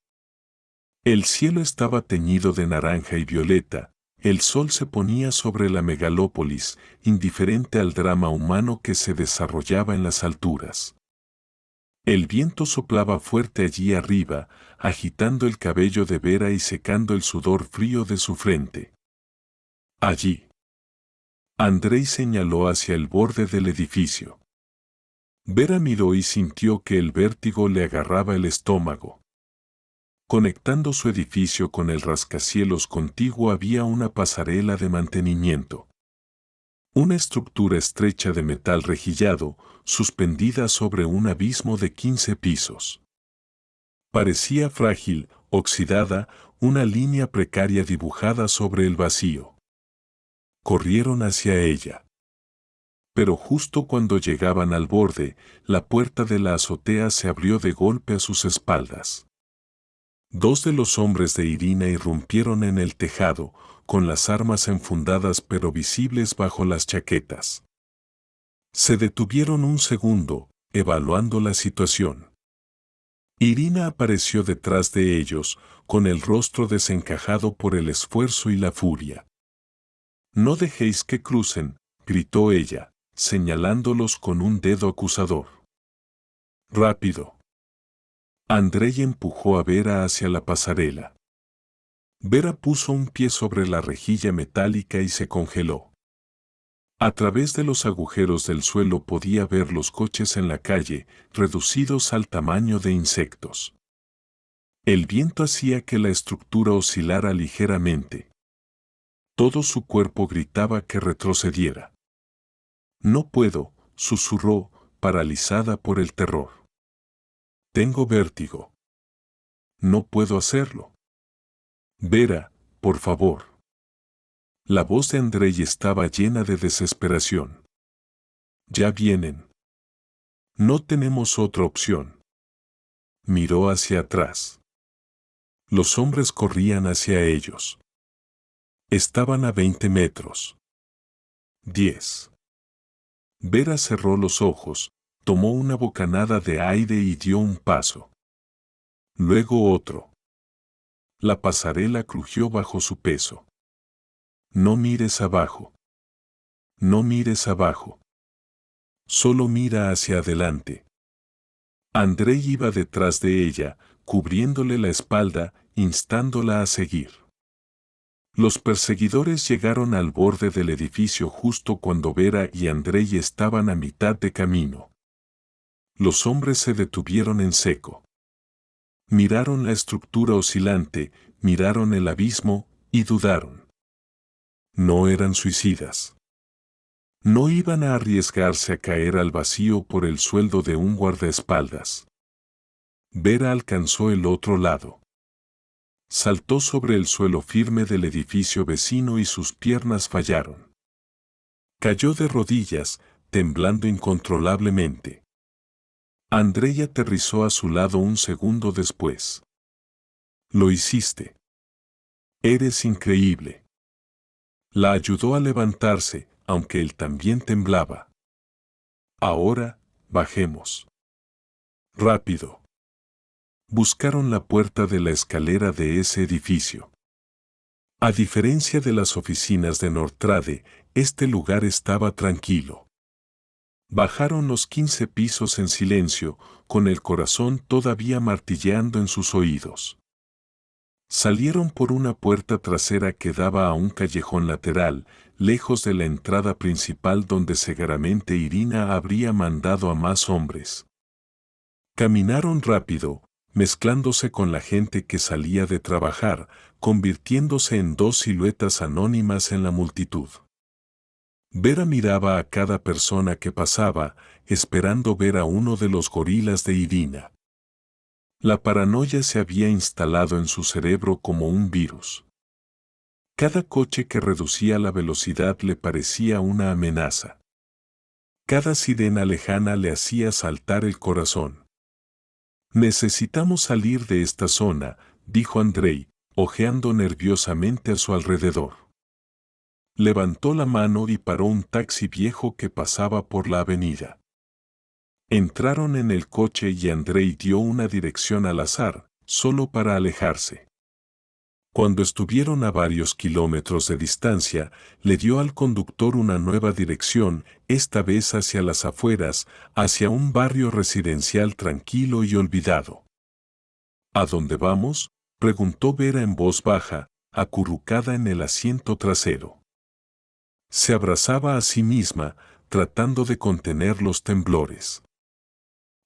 El cielo estaba teñido de naranja y violeta, el sol se ponía sobre la megalópolis, indiferente al drama humano que se desarrollaba en las alturas. El viento soplaba fuerte allí arriba, agitando el cabello de Vera y secando el sudor frío de su frente. Allí. Andrei señaló hacia el borde del edificio. Vera miró y sintió que el vértigo le agarraba el estómago. Conectando su edificio con el rascacielos contiguo había una pasarela de mantenimiento. Una estructura estrecha de metal rejillado, suspendida sobre un abismo de 15 pisos. Parecía frágil, oxidada, una línea precaria dibujada sobre el vacío. Corrieron hacia ella. Pero justo cuando llegaban al borde, la puerta de la azotea se abrió de golpe a sus espaldas. 2 de los hombres de Irina irrumpieron en el tejado, con las armas enfundadas pero visibles bajo las chaquetas. Se detuvieron un segundo, evaluando la situación. Irina apareció detrás de ellos, con el rostro desencajado por el esfuerzo y la furia. «No dejéis que crucen», gritó ella, señalándolos con un dedo acusador. «Rápido». Andrei empujó a Vera hacia la pasarela. Vera puso un pie sobre la rejilla metálica y se congeló. A través de los agujeros del suelo podía ver los coches en la calle, reducidos al tamaño de insectos. El viento hacía que la estructura oscilara ligeramente. Todo su cuerpo gritaba que retrocediera. No puedo, susurró, paralizada por el terror. Tengo vértigo. No puedo hacerlo. Vera, por favor. La voz de Andrei estaba llena de desesperación. Ya vienen. No tenemos otra opción. Miró hacia atrás. Los hombres corrían hacia ellos. Estaban a 20 metros. 10. Vera cerró los ojos, tomó una bocanada de aire y dio un paso. Luego otro. La pasarela crujió bajo su peso. No mires abajo. No mires abajo. Solo mira hacia adelante. Andrei iba detrás de ella, cubriéndole la espalda, instándola a seguir. Los perseguidores llegaron al borde del edificio justo cuando Vera y Andrei estaban a mitad de camino. Los hombres se detuvieron en seco. Miraron la estructura oscilante, miraron el abismo, y dudaron. No eran suicidas. No iban a arriesgarse a caer al vacío por el sueldo de un guardaespaldas. Vera alcanzó el otro lado. Saltó sobre el suelo firme del edificio vecino y sus piernas fallaron. Cayó de rodillas, temblando incontrolablemente. Andrei aterrizó a su lado un segundo después. Lo hiciste. Eres increíble. La ayudó a levantarse, aunque él también temblaba. Ahora, bajemos. Rápido. Buscaron la puerta de la escalera de ese edificio. A diferencia de las oficinas de Nortrade, este lugar estaba tranquilo. Bajaron los 15 pisos en silencio, con el corazón todavía martilleando en sus oídos. Salieron por una puerta trasera que daba a un callejón lateral, lejos de la entrada principal donde seguramente Irina habría mandado a más hombres. Caminaron rápido, mezclándose con la gente que salía de trabajar, convirtiéndose en dos siluetas anónimas en la multitud. Vera miraba a cada persona que pasaba, esperando ver a uno de los gorilas de Irina. La paranoia se había instalado en su cerebro como un virus. Cada coche que reducía la velocidad le parecía una amenaza. Cada sirena lejana le hacía saltar el corazón. Necesitamos salir de esta zona, dijo Andrei, ojeando nerviosamente a su alrededor. Levantó la mano y paró un taxi viejo que pasaba por la avenida. Entraron en el coche y Andrei dio una dirección al azar, solo para alejarse. Cuando estuvieron a varios kilómetros de distancia, le dio al conductor una nueva dirección, esta vez hacia las afueras, hacia un barrio residencial tranquilo y olvidado. ¿A dónde vamos?, preguntó Vera en voz baja, acurrucada en el asiento trasero. Se abrazaba a sí misma, tratando de contener los temblores.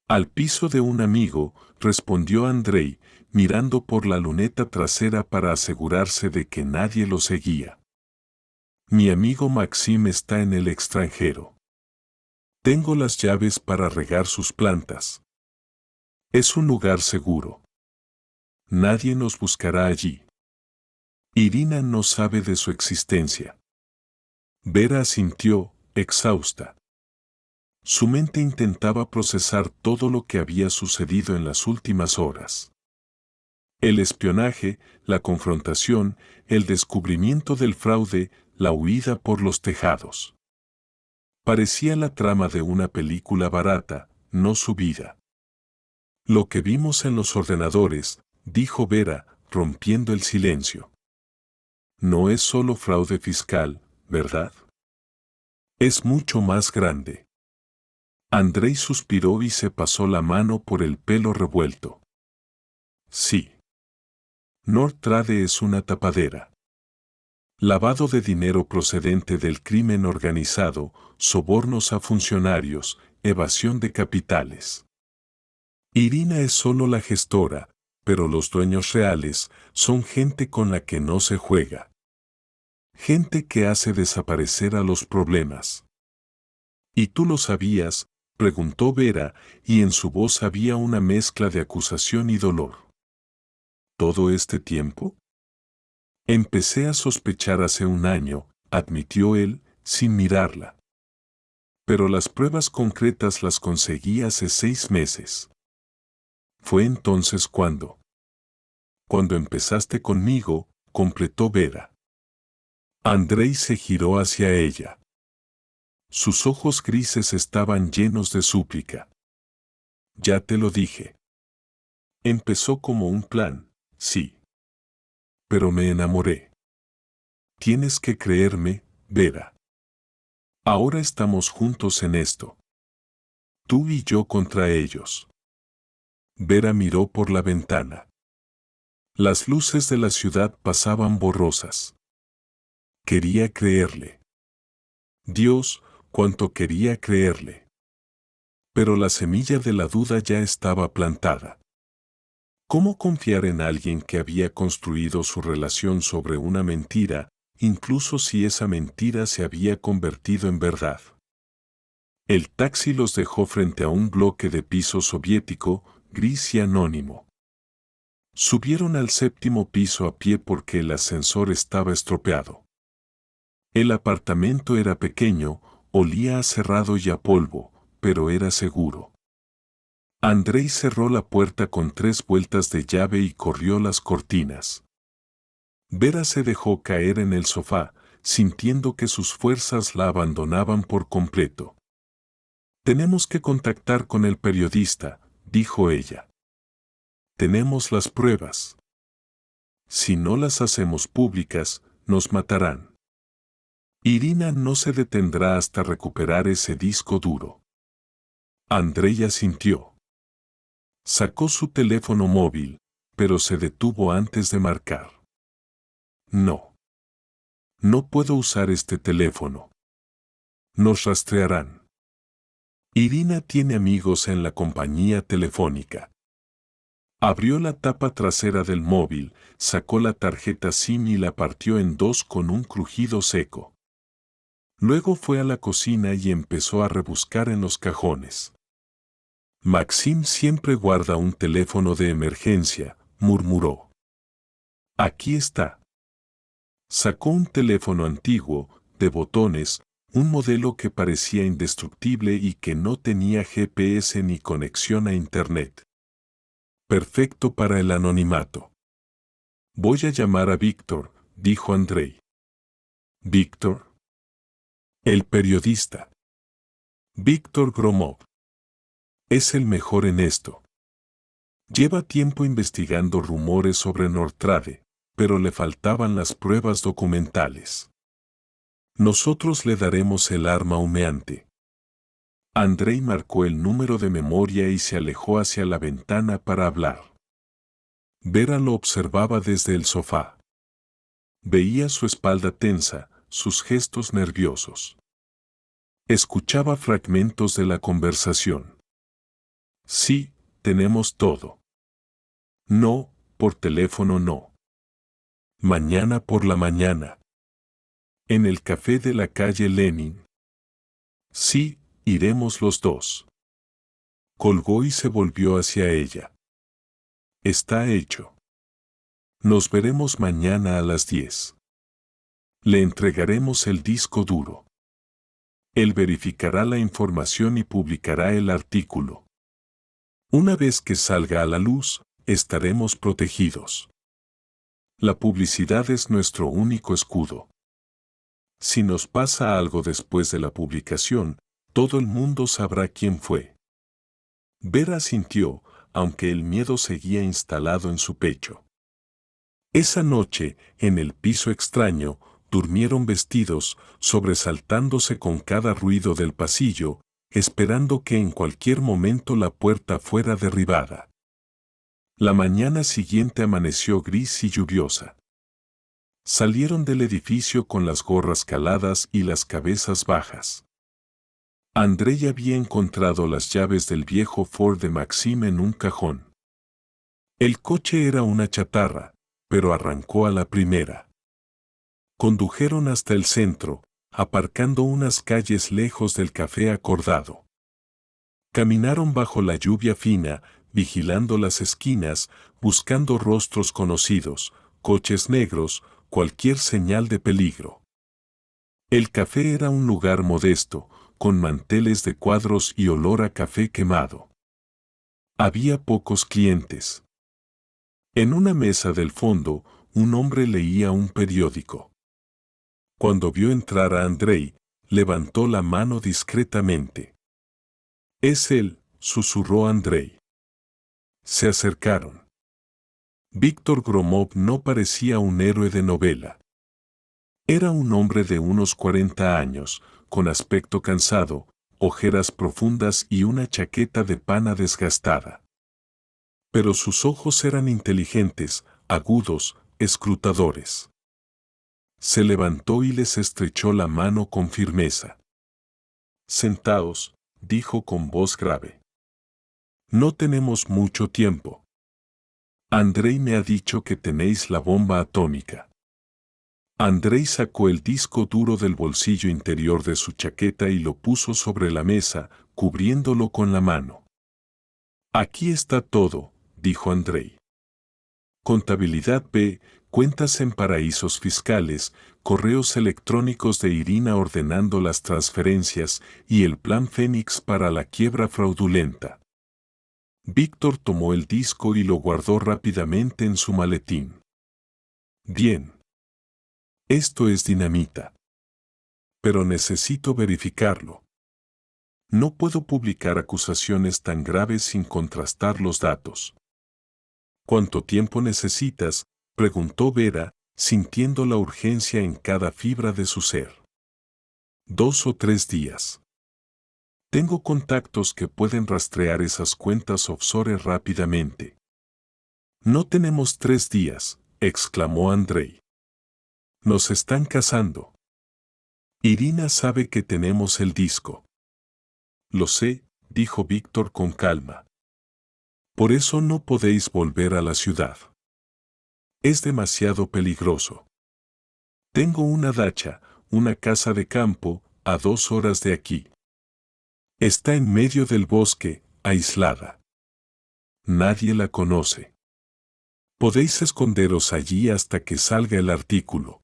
Al piso de un amigo, respondió Andrei, mirando por la luneta trasera para asegurarse de que nadie lo seguía. Mi amigo Maxim está en el extranjero. Tengo las llaves para regar sus plantas. Es un lugar seguro. Nadie nos buscará allí. Irina no sabe de su existencia. Vera asintió, exhausta. Su mente intentaba procesar todo lo que había sucedido en las últimas horas. El espionaje, la confrontación, el descubrimiento del fraude, la huida por los tejados. Parecía la trama de una película barata, no su vida. Lo que vimos en los ordenadores, dijo Vera, rompiendo el silencio. No es solo fraude fiscal, ¿verdad? Es mucho más grande. Andrei suspiró y se pasó la mano por el pelo revuelto. Sí. Nortrade es una tapadera. Lavado de dinero procedente del crimen organizado, sobornos a funcionarios, evasión de capitales. Irina es solo la gestora, pero los dueños reales son gente con la que no se juega. Gente que hace desaparecer a los problemas. ¿Y tú lo sabías?, preguntó Vera, y en su voz había una mezcla de acusación y dolor. ¿Todo este tiempo? Empecé a sospechar hace un año, admitió él, sin mirarla. Pero las pruebas concretas las conseguí hace 6 meses. ¿Fue entonces cuando? Cuando empezaste conmigo, completó Vera. Andrei se giró hacia ella. Sus ojos grises estaban llenos de súplica. Ya te lo dije. Empezó como un plan, sí. Pero me enamoré. Tienes que creerme, Vera. Ahora estamos juntos en esto. Tú y yo contra ellos. Vera miró por la ventana. Las luces de la ciudad pasaban borrosas. Quería creerle. Dios, cuánto quería creerle. Pero la semilla de la duda ya estaba plantada. ¿Cómo confiar en alguien que había construido su relación sobre una mentira, incluso si esa mentira se había convertido en verdad? El taxi los dejó frente a un bloque de piso soviético, gris y anónimo. Subieron al 7º piso a pie porque el ascensor estaba estropeado. El apartamento era pequeño, olía a cerrado y a polvo, pero era seguro. Andrei cerró la puerta con 3 vueltas de llave y corrió las cortinas. Vera se dejó caer en el sofá, sintiendo que sus fuerzas la abandonaban por completo. Tenemos que contactar con el periodista, dijo ella. Tenemos las pruebas. Si no las hacemos públicas, nos matarán. Irina no se detendrá hasta recuperar ese disco duro. Andrei asintió. Sacó su teléfono móvil, pero se detuvo antes de marcar. No. No puedo usar este teléfono. Nos rastrearán. Irina tiene amigos en la compañía telefónica. Abrió la tapa trasera del móvil, sacó la tarjeta SIM y la partió en 2 con un crujido seco. Luego fue a la cocina y empezó a rebuscar en los cajones. Maxim siempre guarda un teléfono de emergencia, murmuró. Aquí está. Sacó un teléfono antiguo, de botones, un modelo que parecía indestructible y que no tenía GPS ni conexión a Internet. Perfecto para el anonimato. Voy a llamar a Víctor, dijo Andrei. ¿Víctor? El periodista. Víctor Gromov. Es el mejor en esto. Lleva tiempo investigando rumores sobre Nortrade, pero le faltaban las pruebas documentales. Nosotros le daremos el arma humeante. Andrei marcó el número de memoria y se alejó hacia la ventana para hablar. Vera lo observaba desde el sofá. Veía su espalda tensa, sus gestos nerviosos. Escuchaba fragmentos de la conversación. Sí, tenemos todo. No, por teléfono no. Mañana por la mañana. En el café de la calle Lenin. Sí, iremos los 2. Colgó y se volvió hacia ella. Está hecho. Nos veremos mañana a las 10. Le entregaremos el disco duro. Él verificará la información y publicará el artículo. Una vez que salga a la luz, estaremos protegidos. La publicidad es nuestro único escudo. Si nos pasa algo después de la publicación, todo el mundo sabrá quién fue. Vera sintió, aunque el miedo seguía instalado en su pecho. Esa noche, en el piso extraño, durmieron vestidos, sobresaltándose con cada ruido del pasillo, esperando que en cualquier momento la puerta fuera derribada. La mañana siguiente amaneció gris y lluviosa. Salieron del edificio con las gorras caladas y las cabezas bajas. Andrei había encontrado las llaves del viejo Ford de Maxim en un cajón. El coche era una chatarra, pero arrancó a la primera. Condujeron hasta el centro, aparcando unas calles lejos del café acordado. Caminaron bajo la lluvia fina, vigilando las esquinas, buscando rostros conocidos, coches negros, cualquier señal de peligro. El café era un lugar modesto, con manteles de cuadros y olor a café quemado. Había pocos clientes. En una mesa del fondo, un hombre leía un periódico. Cuando vio entrar a Andrei, levantó la mano discretamente. «Es él», susurró Andrei. Se acercaron. Víctor Gromov no parecía un héroe de novela. Era un hombre de unos 40 años, con aspecto cansado, ojeras profundas y una chaqueta de pana desgastada. Pero sus ojos eran inteligentes, agudos, escrutadores. Se levantó y les estrechó la mano con firmeza. «Sentaos», dijo con voz grave. «No tenemos mucho tiempo. Andrei me ha dicho que tenéis la bomba atómica». Andrei sacó el disco duro del bolsillo interior de su chaqueta y lo puso sobre la mesa, cubriéndolo con la mano. «Aquí está todo», dijo Andrei. «Contabilidad B, cuentas en paraísos fiscales, correos electrónicos de Irina ordenando las transferencias y el plan Fénix para la quiebra fraudulenta». Víctor tomó el disco y lo guardó rápidamente en su maletín. «Bien. Esto es dinamita. Pero necesito verificarlo. No puedo publicar acusaciones tan graves sin contrastar los datos». «¿Cuánto tiempo necesitas?», preguntó Vera, sintiendo la urgencia en cada fibra de su ser. «2 o 3 días. Tengo contactos que pueden rastrear esas cuentas offshore rápidamente». «No tenemos 3 días», exclamó Andrei. «Nos están cazando». «Irina sabe que tenemos el disco». «Lo sé», dijo Víctor con calma. «Por eso no podéis volver a la ciudad. Es demasiado peligroso. Tengo una dacha, una casa de campo, a 2 horas de aquí. Está en medio del bosque, aislada. Nadie la conoce. Podéis esconderos allí hasta que salga el artículo».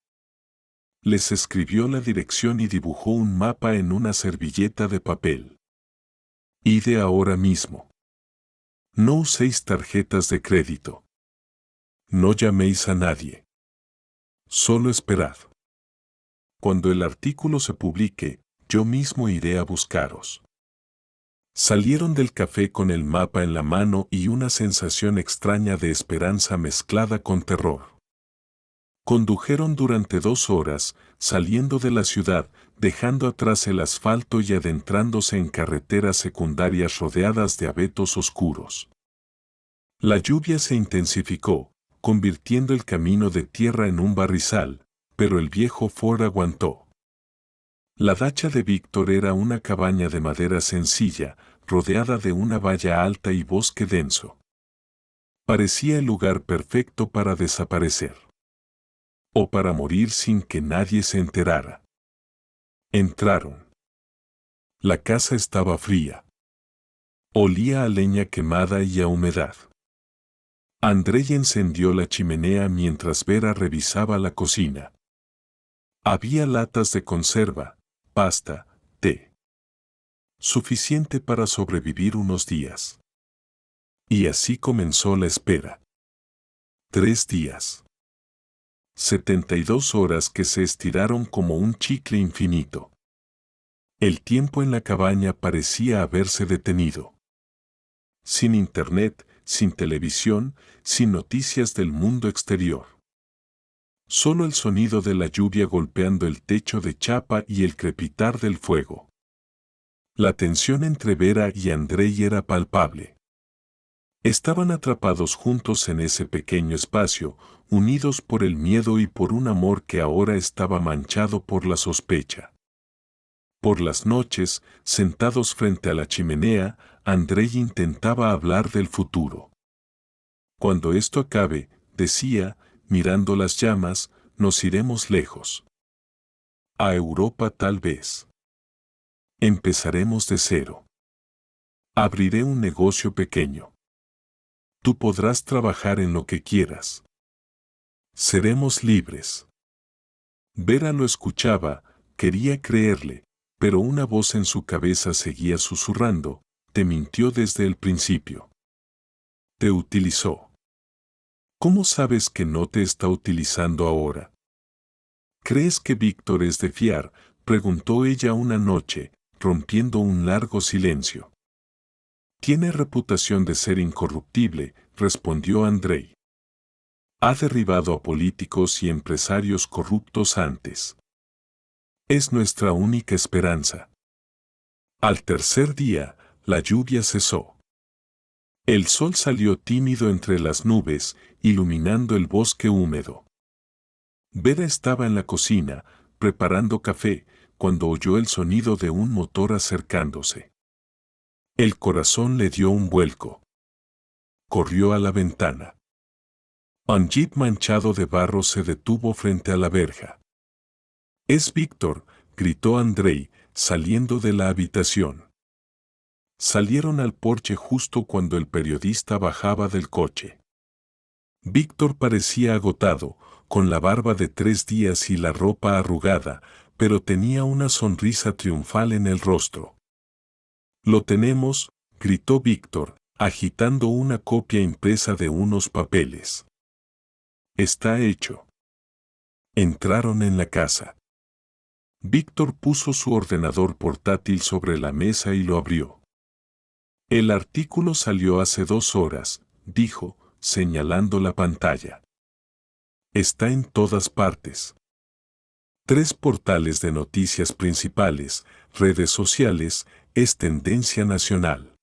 Les escribió la dirección y dibujó un mapa en una servilleta de papel. «Ide ahora mismo. No uséis tarjetas de crédito. No llaméis a nadie. Solo esperad. Cuando el artículo se publique, yo mismo iré a buscaros». Salieron del café con el mapa en la mano y una sensación extraña de esperanza mezclada con terror. Condujeron durante 2 horas, saliendo de la ciudad, dejando atrás el asfalto y adentrándose en carreteras secundarias rodeadas de abetos oscuros. La lluvia se intensificó, convirtiendo el camino de tierra en un barrizal, pero el viejo Ford aguantó. La dacha de Víctor era una cabaña de madera sencilla, rodeada de una valla alta y bosque denso. Parecía el lugar perfecto para desaparecer. O para morir sin que nadie se enterara. Entraron. La casa estaba fría. Olía a leña quemada y a humedad. Andrei encendió la chimenea mientras Vera revisaba la cocina. Había latas de conserva, pasta, té. Suficiente para sobrevivir unos días. Y así comenzó la espera. 3 días. 72 horas que se estiraron como un chicle infinito. El tiempo en la cabaña parecía haberse detenido. Sin internet, sin televisión, sin noticias del mundo exterior. Solo el sonido de la lluvia golpeando el techo de chapa y el crepitar del fuego. La tensión entre Vera y Andrei era palpable. Estaban atrapados juntos en ese pequeño espacio, unidos por el miedo y por un amor que ahora estaba manchado por la sospecha. Por las noches, sentados frente a la chimenea, Andrei intentaba hablar del futuro. Cuando esto acabe, decía, mirando las llamas, nos iremos lejos. A Europa tal vez. Empezaremos de cero. Abriré un negocio pequeño. Tú podrás trabajar en lo que quieras. Seremos libres. Vera lo escuchaba, quería creerle, pero una voz en su cabeza seguía susurrando, te mintió desde el principio. Te utilizó. ¿Cómo sabes que no te está utilizando ahora? ¿Crees que Víctor es de fiar?, preguntó ella una noche, rompiendo un largo silencio. Tiene reputación de ser incorruptible, respondió Andrei. Ha derribado a políticos y empresarios corruptos antes. Es nuestra única esperanza. Al tercer día, la lluvia cesó. El sol salió tímido entre las nubes, iluminando el bosque húmedo. Vera estaba en la cocina, preparando café, cuando oyó el sonido de un motor acercándose. El corazón le dio un vuelco. Corrió a la ventana. Un jeep manchado de barro se detuvo frente a la verja. «Es Víctor», gritó Andrei, saliendo de la habitación. Salieron al porche justo cuando el periodista bajaba del coche. Víctor parecía agotado, con la barba de 3 días y la ropa arrugada, pero tenía una sonrisa triunfal en el rostro. «Lo tenemos», gritó Víctor, agitando una copia impresa de unos papeles. «Está hecho». Entraron en la casa. Víctor puso su ordenador portátil sobre la mesa y lo abrió. «El artículo salió hace 2 horas», dijo, señalando la pantalla. «Está en todas partes. 3 portales de noticias principales, redes sociales, es tendencia nacional.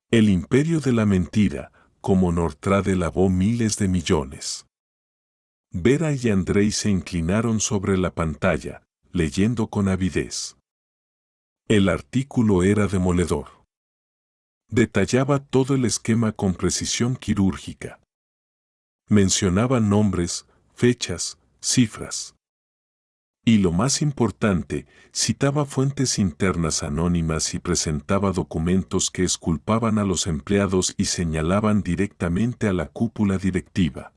El imperio de la mentira, como Nortrade lavó miles de millones». Vera y Andrei se inclinaron sobre la pantalla, leyendo con avidez. El artículo era demoledor. Detallaba todo el esquema con precisión quirúrgica. Mencionaba nombres, fechas, cifras. Y lo más importante, citaba fuentes internas anónimas y presentaba documentos que exculpaban a los empleados y señalaban directamente a la cúpula directiva.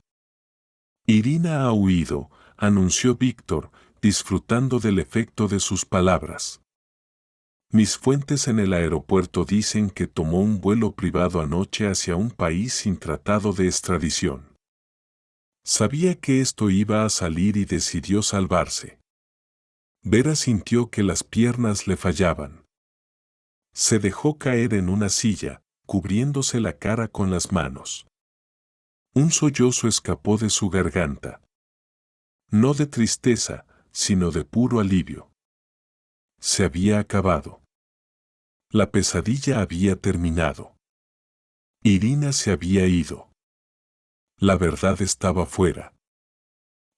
«Irina ha huido», anunció Víctor, disfrutando del efecto de sus palabras. «Mis fuentes en el aeropuerto dicen que tomó un vuelo privado anoche hacia un país sin tratado de extradición. Sabía que esto iba a salir y decidió salvarse». Vera sintió que las piernas le fallaban. Se dejó caer en una silla, cubriéndose la cara con las manos. Un sollozo escapó de su garganta. No de tristeza, sino de puro alivio. Se había acabado. La pesadilla había terminado. Irina se había ido. La verdad estaba fuera.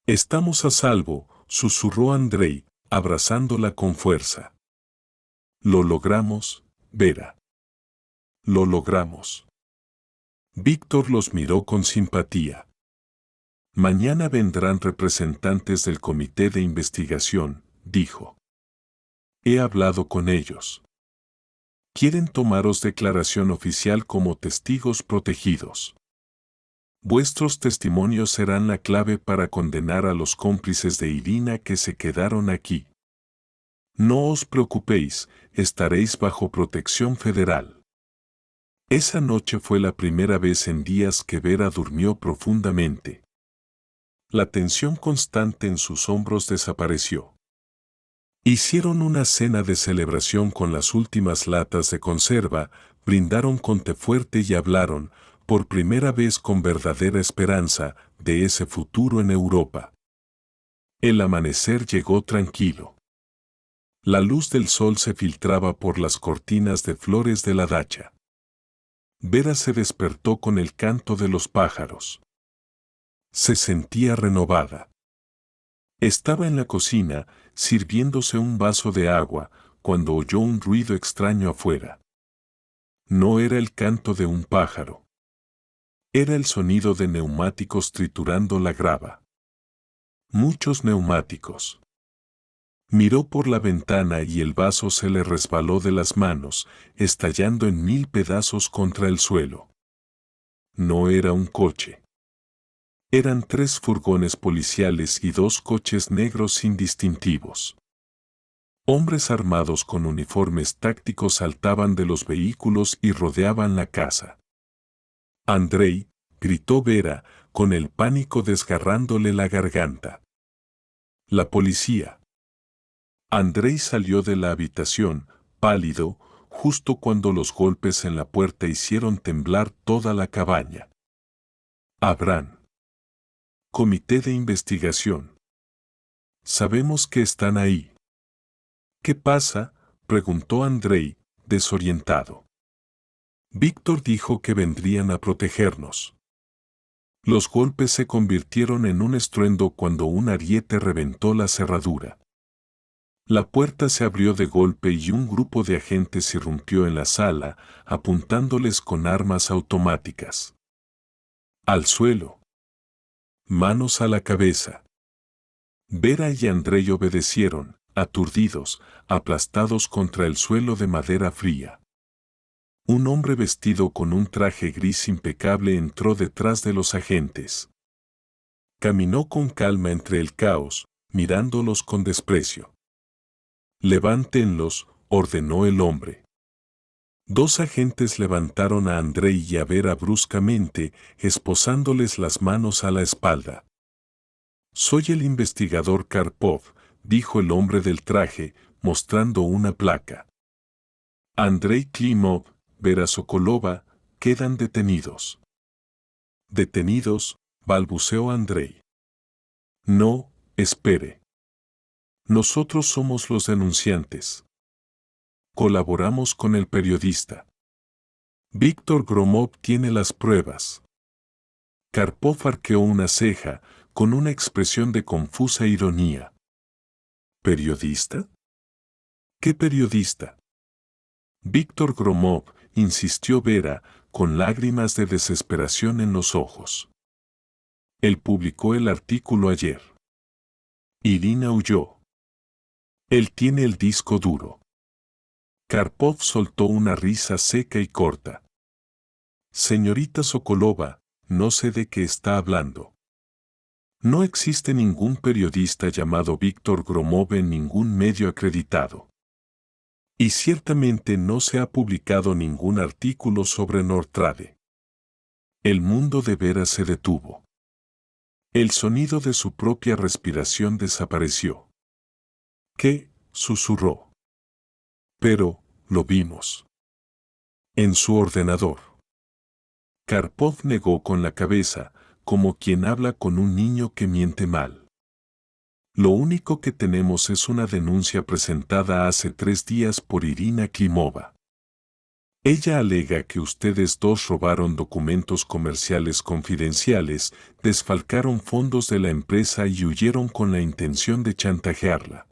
«Estamos a salvo», susurró Andrei, abrazándola con fuerza. «Lo logramos, Vera. Lo logramos». Víctor los miró con simpatía. «Mañana vendrán representantes del comité de investigación», dijo. «He hablado con ellos. Quieren tomaros declaración oficial como testigos protegidos. Vuestros testimonios serán la clave para condenar a los cómplices de Irina que se quedaron aquí. No os preocupéis, estaréis bajo protección federal». Esa noche fue la primera vez en días que Vera durmió profundamente. La tensión constante en sus hombros desapareció. Hicieron una cena de celebración con las últimas latas de conserva, brindaron con té fuerte y hablaron, por primera vez con verdadera esperanza, de ese futuro en Europa. El amanecer llegó tranquilo. La luz del sol se filtraba por las cortinas de flores de la dacha. Vera se despertó con el canto de los pájaros. Se sentía renovada. Estaba en la cocina, sirviéndose un vaso de agua, cuando oyó un ruido extraño afuera. No era el canto de un pájaro. Era el sonido de neumáticos triturando la grava. Muchos neumáticos. Miró por la ventana y el vaso se le resbaló de las manos, estallando en 1000 pedazos contra el suelo. No era un coche. Eran 3 furgones policiales y 2 coches negros sin distintivos. Hombres armados con uniformes tácticos saltaban de los vehículos y rodeaban la casa. «Andrei», gritó Vera, con el pánico desgarrándole la garganta. «La policía». Andrei salió de la habitación, pálido, justo cuando los golpes en la puerta hicieron temblar toda la cabaña. «Abran. Comité de investigación. Sabemos que están ahí». «¿Qué pasa?», preguntó Andrei, desorientado. «Víctor dijo que vendrían a protegernos». Los golpes se convirtieron en un estruendo cuando un ariete reventó la cerradura. La puerta se abrió de golpe y un grupo de agentes irrumpió en la sala, apuntándoles con armas automáticas. Al suelo. Manos a la cabeza. Vera y Andrei obedecieron, aturdidos, aplastados contra el suelo de madera fría. Un hombre vestido con un traje gris impecable entró detrás de los agentes. Caminó con calma entre el caos, mirándolos con desprecio. «Levántenlos», ordenó el hombre. 2 agentes levantaron a Andrei y a Vera bruscamente, esposándoles las manos a la espalda. «Soy el investigador Karpov», dijo el hombre del traje, mostrando una placa. «Andrei Klimov, Vera Sokolova, quedan detenidos». «¿Detenidos?», balbuceó Andrei. «No, espere. Nosotros somos los denunciantes. Colaboramos con el periodista. Víctor Gromov tiene las pruebas». Karpov arqueó una ceja, con una expresión de confusa ironía. ¿Periodista? ¿Qué periodista? Víctor Gromov, insistió Vera, con lágrimas de desesperación en los ojos. Él publicó el artículo ayer. Irina huyó. Él tiene el disco duro. Karpov soltó una risa seca y corta. Señorita Sokolova, no sé de qué está hablando. No existe ningún periodista llamado Víctor Gromov en ningún medio acreditado. Y ciertamente no se ha publicado ningún artículo sobre Nortrade. El mundo de Vera se detuvo. El sonido de su propia respiración desapareció. «¿Qué?», susurró. «Pero, lo vimos. En su ordenador». Karpov negó con la cabeza, como quien habla con un niño que miente mal. «Lo único que tenemos es una denuncia presentada hace 3 días por Irina Klimova. Ella alega que ustedes 2 robaron documentos comerciales confidenciales, desfalcaron fondos de la empresa y huyeron con la intención de chantajearla.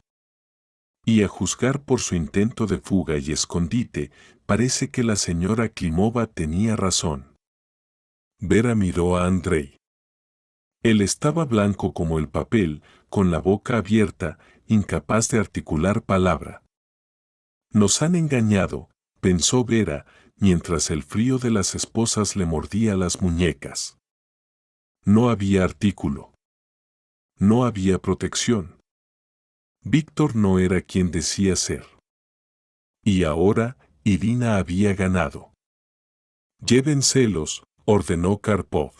Y a juzgar por su intento de fuga y escondite, parece que la señora Klimova tenía razón». Vera miró a Andrei. Él estaba blanco como el papel, con la boca abierta, incapaz de articular palabra. «Nos han engañado», pensó Vera, mientras el frío de las esposas le mordía las muñecas. No había artículo. No había protección. Víctor no era quien decía ser. Y ahora, Irina había ganado. «Llévenselos», ordenó Karpov.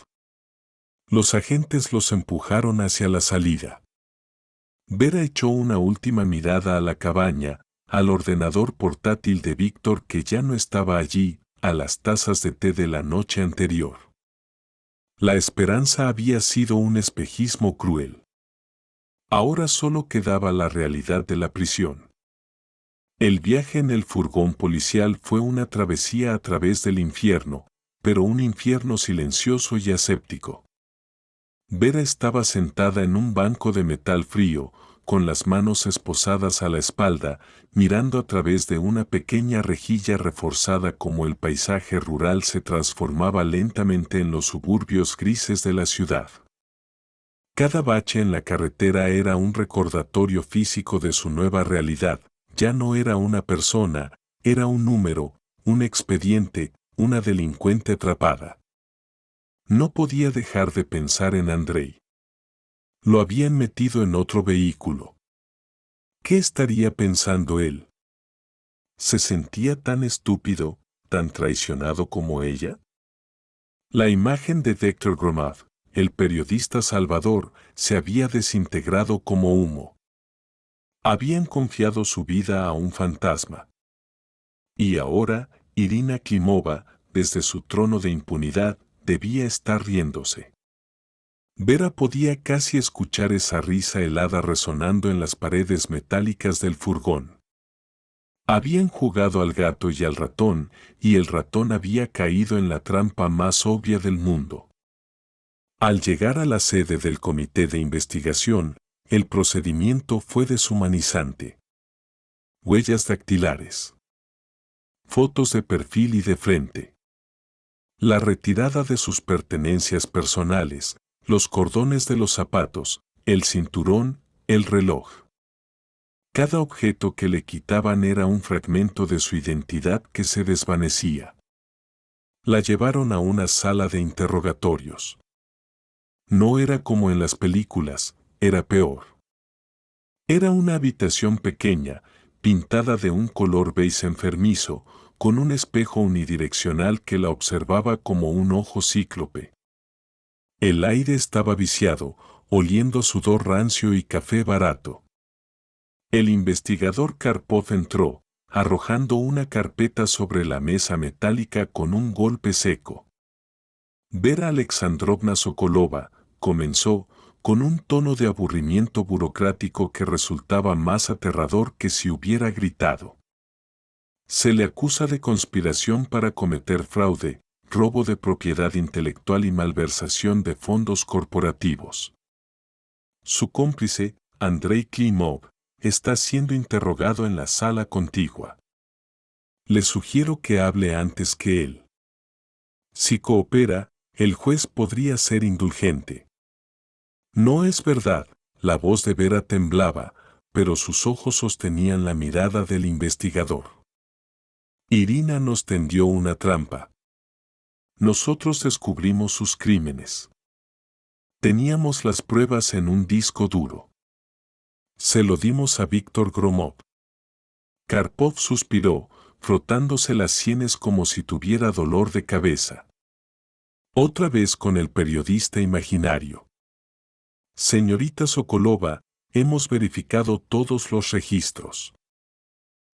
Los agentes los empujaron hacia la salida. Vera echó una última mirada a la cabaña, al ordenador portátil de Víctor que ya no estaba allí, a las tazas de té de la noche anterior. La esperanza había sido un espejismo cruel. Ahora solo quedaba la realidad de la prisión. El viaje en el furgón policial fue una travesía a través del infierno, pero un infierno silencioso y aséptico. Vera estaba sentada en un banco de metal frío, con las manos esposadas a la espalda, mirando a través de una pequeña rejilla reforzada como el paisaje rural se transformaba lentamente en los suburbios grises de la ciudad. Cada bache en la carretera era un recordatorio físico de su nueva realidad. Ya no era una persona, era un número, un expediente, una delincuente atrapada. No podía dejar de pensar en Andrei. Lo habían metido en otro vehículo. ¿Qué estaría pensando él? ¿Se sentía tan estúpido, tan traicionado como ella? La imagen de Dr. Gromov, el periodista salvador, se había desintegrado como humo. Habían confiado su vida a un fantasma. Y ahora, Irina Klimova, desde su trono de impunidad, debía estar riéndose. Vera podía casi escuchar esa risa helada resonando en las paredes metálicas del furgón. Habían jugado al gato y al ratón, y el ratón había caído en la trampa más obvia del mundo. Al llegar a la sede del comité de investigación, el procedimiento fue deshumanizante. Huellas dactilares. Fotos de perfil y de frente. La retirada de sus pertenencias personales, los cordones de los zapatos, el cinturón, el reloj. Cada objeto que le quitaban era un fragmento de su identidad que se desvanecía. La llevaron a una sala de interrogatorios. No era como en las películas, era peor. Era una habitación pequeña, pintada de un color beige enfermizo, con un espejo unidireccional que la observaba como un ojo cíclope. El aire estaba viciado, oliendo sudor rancio y café barato. El investigador Karpov entró, arrojando una carpeta sobre la mesa metálica con un golpe seco. Vera Alexandrovna Sokolova, comenzó, con un tono de aburrimiento burocrático que resultaba más aterrador que si hubiera gritado. Se le acusa de conspiración para cometer fraude, robo de propiedad intelectual y malversación de fondos corporativos. Su cómplice, Andrei Klimov, está siendo interrogado en la sala contigua. Le sugiero que hable antes que él. Si coopera, el juez podría ser indulgente. No es verdad, la voz de Vera temblaba, pero sus ojos sostenían la mirada del investigador. Irina nos tendió una trampa. Nosotros descubrimos sus crímenes. Teníamos las pruebas en un disco duro. Se lo dimos a Víctor Gromov. Karpov suspiró, frotándose las sienes como si tuviera dolor de cabeza. Otra vez con el periodista imaginario. Señorita Sokolova, hemos verificado todos los registros.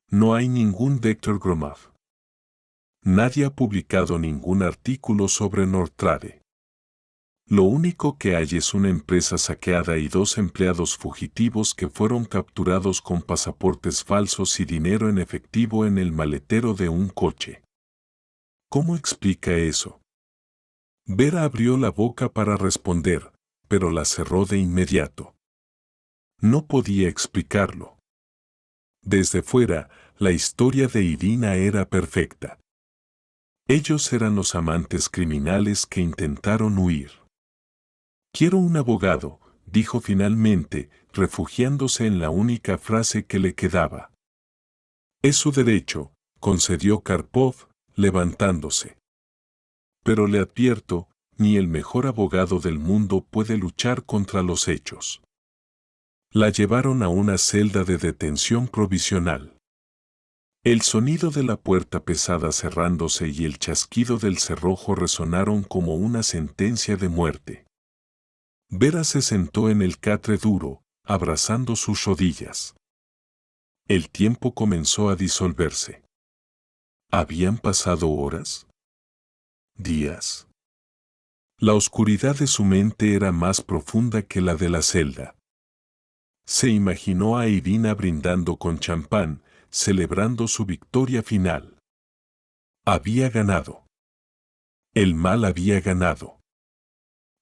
No hay ningún Dr. Gromov. Nadie ha publicado ningún artículo sobre Nortrade. Lo único que hay es una empresa saqueada y 2 empleados fugitivos que fueron capturados con pasaportes falsos y dinero en efectivo en el maletero de un coche. ¿Cómo explica eso? Vera abrió la boca para responder, pero la cerró de inmediato. No podía explicarlo. Desde fuera, la historia de Irina era perfecta. Ellos eran los amantes criminales que intentaron huir. Quiero un abogado, dijo finalmente, refugiándose en la única frase que le quedaba. Es su derecho, concedió Karpov, levantándose. Pero le advierto, ni el mejor abogado del mundo puede luchar contra los hechos. La llevaron a una celda de detención provisional. El sonido de la puerta pesada cerrándose y el chasquido del cerrojo resonaron como una sentencia de muerte. Vera se sentó en el catre duro, abrazando sus rodillas. El tiempo comenzó a disolverse. ¿Habían pasado horas? ¿Días? La oscuridad de su mente era más profunda que la de la celda. Se imaginó a Irina brindando con champán, celebrando su victoria final. Había ganado. El mal había ganado.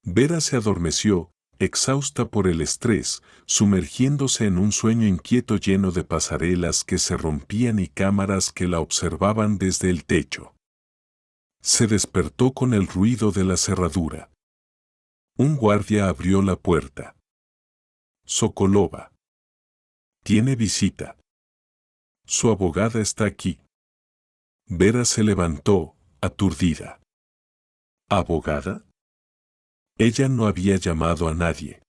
Vera se adormeció, exhausta por el estrés, sumergiéndose en un sueño inquieto lleno de pasarelas que se rompían y cámaras que la observaban desde el techo. Se despertó con el ruido de la cerradura. Un guardia abrió la puerta. Sokolova. Tiene visita. Su abogada está aquí. Vera se levantó, aturdida. ¿Abogada? Ella no había llamado a nadie.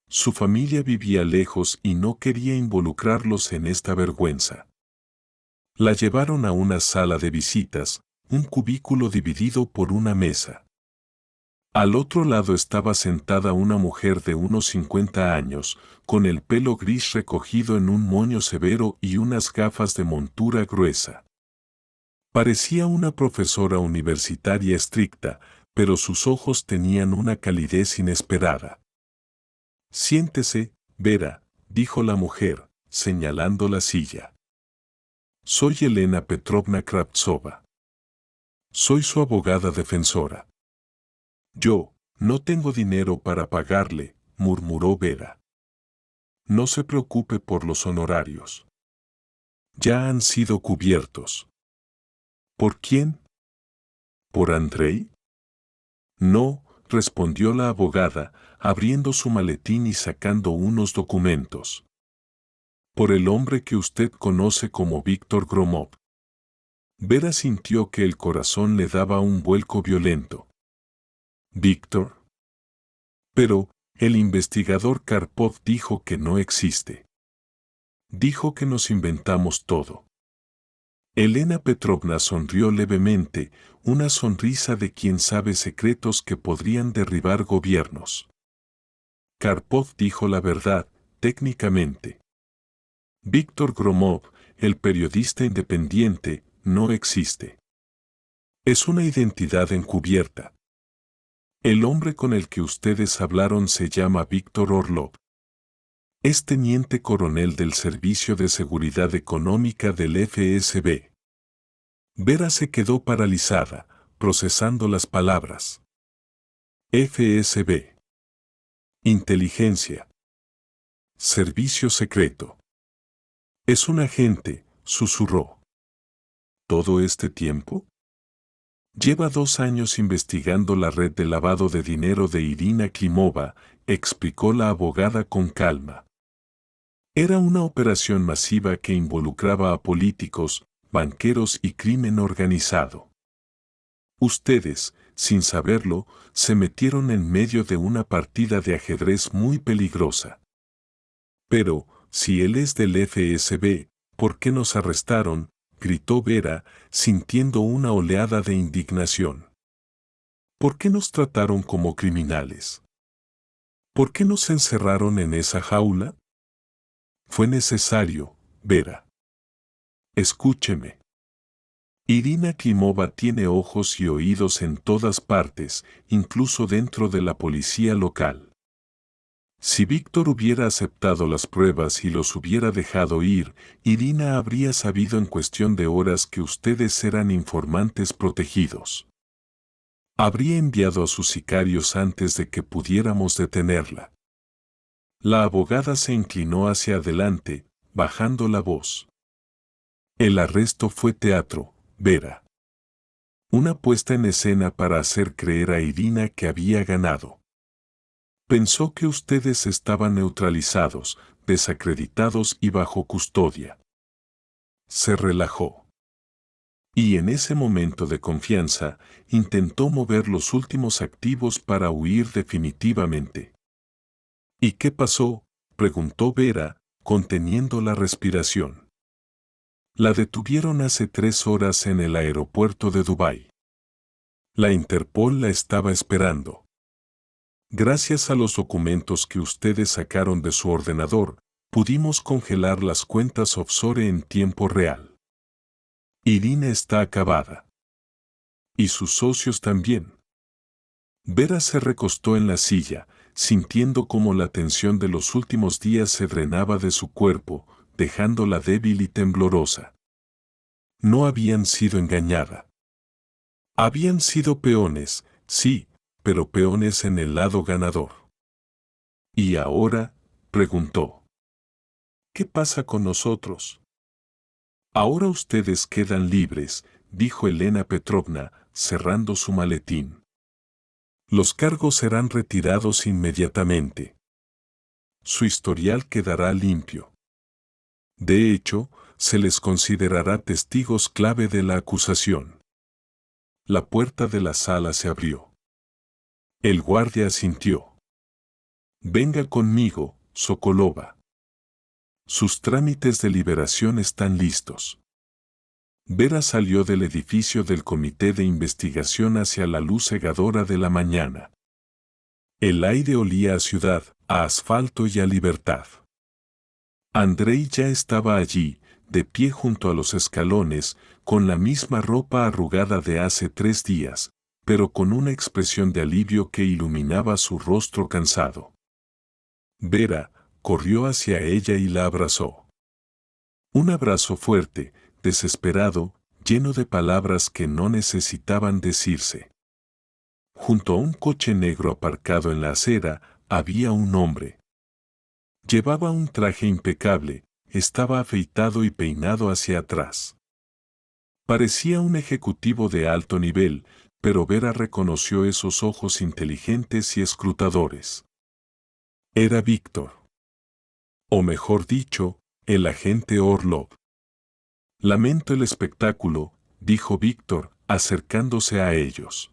Su familia vivía lejos y no quería involucrarlos en esta vergüenza. La llevaron a una sala de visitas, un cubículo dividido por una mesa. Al otro lado estaba sentada una mujer de unos 50 años, con el pelo gris recogido en un moño severo y unas gafas de montura gruesa. Parecía una profesora universitaria estricta, pero sus ojos tenían una calidez inesperada. Siéntese, Vera, dijo la mujer, señalando la silla. Soy Elena Petrovna Kravtsova. Soy su abogada defensora. Yo, no tengo dinero para pagarle, murmuró Vera. No se preocupe por los honorarios. Ya han sido cubiertos. ¿Por quién? ¿Por Andrei? No, respondió la abogada, abriendo su maletín y sacando unos documentos. Por el hombre que usted conoce como Víctor Gromov. Vera sintió que el corazón le daba un vuelco violento. ¿Víctor? Pero, el investigador Karpov dijo que no existe. Dijo que nos inventamos todo. Elena Petrovna sonrió levemente, una sonrisa de quien sabe secretos que podrían derribar gobiernos. Karpov dijo la verdad, técnicamente. Víctor Gromov, el periodista independiente, no existe. Es una identidad encubierta. El hombre con el que ustedes hablaron se llama Víctor Orlov. Es teniente coronel del Servicio de Seguridad Económica del FSB. Vera se quedó paralizada, procesando las palabras. FSB. Inteligencia. Servicio secreto. Es un agente, susurró. ¿Todo este tiempo? Lleva 2 años investigando la red de lavado de dinero de Irina Klimova, explicó la abogada con calma. Era una operación masiva que involucraba a políticos, banqueros y crimen organizado. Ustedes, sin saberlo, se metieron en medio de una partida de ajedrez muy peligrosa. Pero, si él es del FSB, ¿por qué nos arrestaron?, gritó Vera, sintiendo una oleada de indignación. ¿Por qué nos trataron como criminales? ¿Por qué nos encerraron en esa jaula? Fue necesario, Vera. Escúcheme. Irina Klimova tiene ojos y oídos en todas partes, incluso dentro de la policía local. Si Víctor hubiera aceptado las pruebas y los hubiera dejado ir, Irina habría sabido en cuestión de horas que ustedes eran informantes protegidos. Habría enviado a sus sicarios antes de que pudiéramos detenerla. La abogada se inclinó hacia adelante, bajando la voz. El arresto fue teatro, Vera. Una puesta en escena para hacer creer a Irina que había ganado. Pensó que ustedes estaban neutralizados, desacreditados y bajo custodia. Se relajó. Y en ese momento de confianza, intentó mover los últimos activos para huir definitivamente. ¿Y qué pasó?, preguntó Vera, conteniendo la respiración. La detuvieron hace 3 horas en el aeropuerto de Dubái. La Interpol la estaba esperando. Gracias a los documentos que ustedes sacaron de su ordenador, pudimos congelar las cuentas offshore en tiempo real. Irina está acabada. Y sus socios también. Vera se recostó en la silla, sintiendo cómo la tensión de los últimos días se drenaba de su cuerpo, dejándola débil y temblorosa. No habían sido engañada. Habían sido peones, sí, pero peones en el lado ganador. ¿Y ahora? Preguntó. ¿Qué pasa con nosotros? Ahora ustedes quedan libres, dijo Elena Petrovna, cerrando su maletín. Los cargos serán retirados inmediatamente. Su historial quedará limpio. De hecho, se les considerará testigos clave de la acusación. La puerta de la sala se abrió. El guardia asintió. Venga conmigo, Sokolova. Sus trámites de liberación están listos. Vera salió del edificio del comité de investigación hacia la luz cegadora de la mañana. El aire olía a ciudad, a asfalto y a libertad. Andrei ya estaba allí, de pie junto a los escalones, con la misma ropa arrugada de hace 3 días, pero con una expresión de alivio que iluminaba su rostro cansado. Vera corrió hacia ella y la abrazó. Un abrazo fuerte, desesperado, lleno de palabras que no necesitaban decirse. Junto a un coche negro aparcado en la acera, había un hombre. Llevaba un traje impecable, estaba afeitado y peinado hacia atrás. Parecía un ejecutivo de alto nivel, pero Vera reconoció esos ojos inteligentes y escrutadores. Era Víctor. O mejor dicho, el agente Orlov. Lamento el espectáculo, dijo Víctor, acercándose a ellos.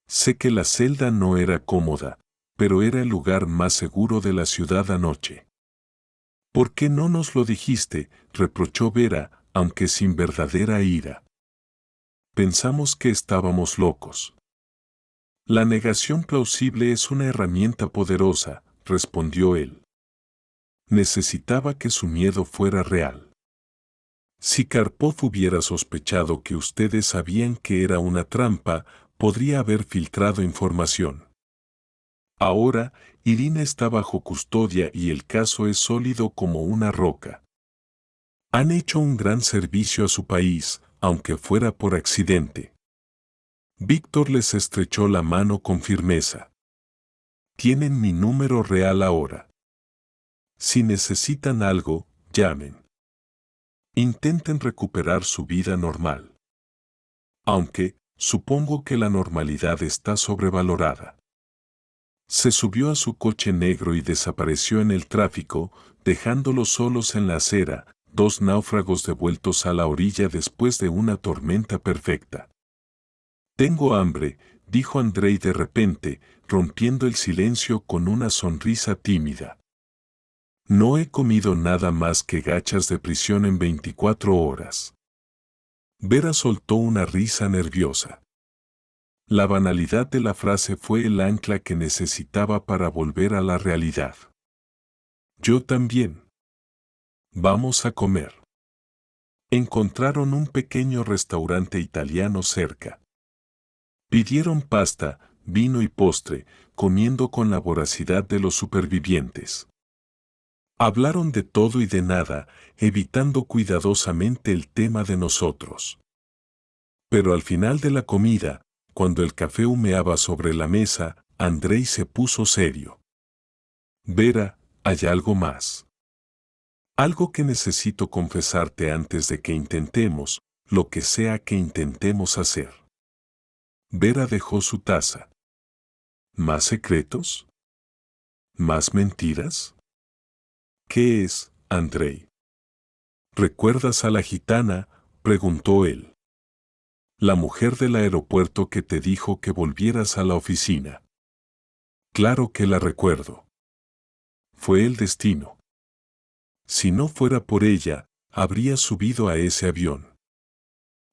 Sé que la celda no era cómoda, pero era el lugar más seguro de la ciudad anoche. ¿Por qué no nos lo dijiste?, reprochó Vera, aunque sin verdadera ira. Pensamos que estábamos locos. La negación plausible es una herramienta poderosa, respondió él. Necesitaba que su miedo fuera real. Si Karpov hubiera sospechado que ustedes sabían que era una trampa, podría haber filtrado información. Ahora, Irina está bajo custodia y el caso es sólido como una roca. Han hecho un gran servicio a su país, aunque fuera por accidente. Víctor les estrechó la mano con firmeza. Tienen mi número real ahora. Si necesitan algo, llamen. Intenten recuperar su vida normal. Aunque, supongo que la normalidad está sobrevalorada. Se subió a su coche negro y desapareció en el tráfico, dejándolos solos en la acera, 2 náufragos devueltos a la orilla después de una tormenta perfecta. Tengo hambre, dijo Andrei de repente, rompiendo el silencio con una sonrisa tímida. No he comido nada más que gachas de prisión en 24 horas. Vera soltó una risa nerviosa. La banalidad de la frase fue el ancla que necesitaba para volver a la realidad. Yo también. Vamos a comer. Encontraron un pequeño restaurante italiano cerca. Pidieron pasta, vino y postre, comiendo con la voracidad de los supervivientes. Hablaron de todo y de nada, evitando cuidadosamente el tema de nosotros. Pero al final de la comida, cuando el café humeaba sobre la mesa, Andrei se puso serio. Vera, hay algo más. Algo que necesito confesarte antes de que intentemos, lo que sea que intentemos hacer. Vera dejó su taza. ¿Más secretos? ¿Más mentiras? ¿Qué es, Andrei? ¿Recuerdas a la gitana?, preguntó él. La mujer del aeropuerto que te dijo que volvieras a la oficina. Claro que la recuerdo. Fue el destino. Si no fuera por ella, habría subido a ese avión.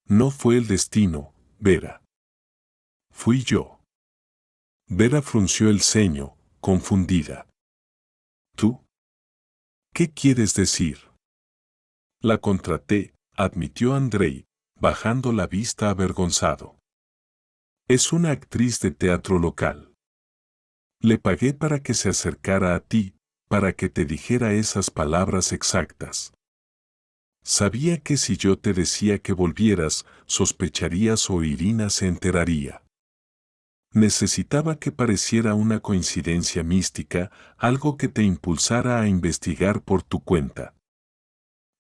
No fue el destino, Vera. Fui yo. Vera frunció el ceño, confundida. ¿Tú? ¿Qué quieres decir? La contraté, admitió Andrei, bajando la vista avergonzado. Es una actriz de teatro local. Le pagué para que se acercara a ti, para que te dijera esas palabras exactas. Sabía que si yo te decía que volvieras, sospecharías o Irina se enteraría. Necesitaba que pareciera una coincidencia mística, algo que te impulsara a investigar por tu cuenta.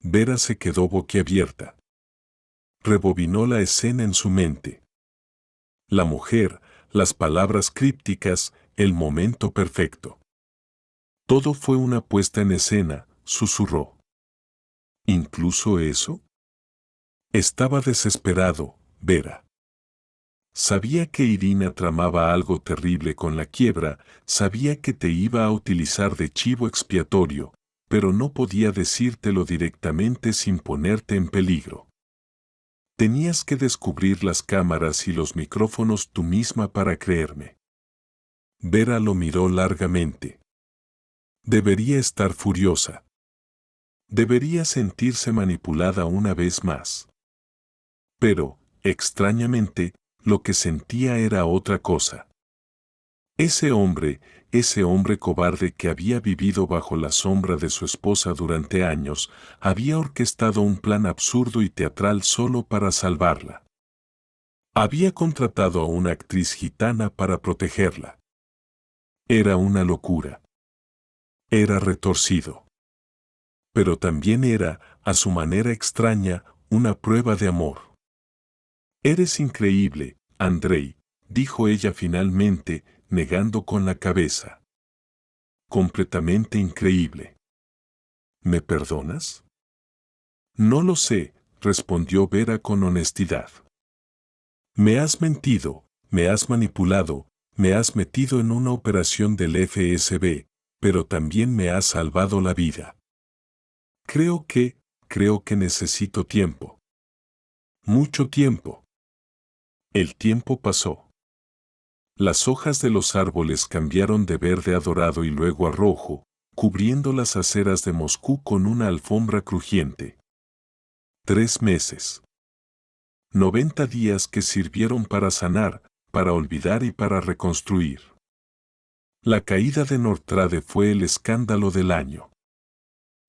Vera se quedó boquiabierta. Rebobinó la escena en su mente. La mujer, las palabras crípticas, el momento perfecto. Todo fue una puesta en escena, susurró. ¿Incluso eso? Estaba desesperado, Vera. Sabía que Irina tramaba algo terrible con la quiebra, sabía que te iba a utilizar de chivo expiatorio, pero no podía decírtelo directamente sin ponerte en peligro. Tenías que descubrir las cámaras y los micrófonos tú misma para creerme. Vera lo miró largamente. Debería estar furiosa. Debería sentirse manipulada una vez más. Pero, extrañamente, lo que sentía era otra cosa. Ese hombre cobarde que había vivido bajo la sombra de su esposa durante años, había orquestado un plan absurdo y teatral solo para salvarla. Había contratado a una actriz gitana para protegerla. Era una locura. Era retorcido. Pero también era, a su manera extraña, una prueba de amor. Eres increíble, Andrei, dijo ella finalmente, negando con la cabeza. Completamente increíble. ¿Me perdonas? No lo sé, respondió Vera con honestidad. Me has mentido, me has manipulado, me has metido en una operación del FSB, pero también me has salvado la vida. Creo que necesito tiempo. Mucho tiempo. El tiempo pasó. Las hojas de los árboles cambiaron de verde a dorado y luego a rojo, cubriendo las aceras de Moscú con una alfombra crujiente. 3 meses. 90 días que sirvieron para sanar, para olvidar y para reconstruir. La caída de Nortrade fue el escándalo del año.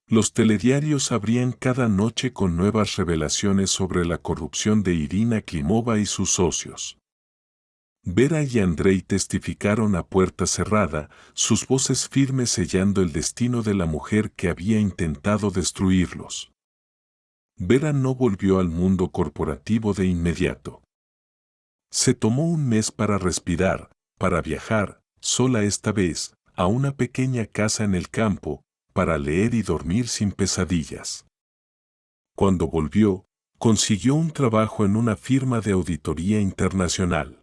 Los telediarios abrían cada noche con nuevas revelaciones sobre la corrupción de Irina Klimova y sus socios. Vera y Andrei testificaron a puerta cerrada, sus voces firmes sellando el destino de la mujer que había intentado destruirlos. Vera no volvió al mundo corporativo de inmediato. Se tomó un mes para respirar, para viajar, sola esta vez, a una pequeña casa en el campo, para leer y dormir sin pesadillas. Cuando volvió, consiguió un trabajo en una firma de auditoría internacional.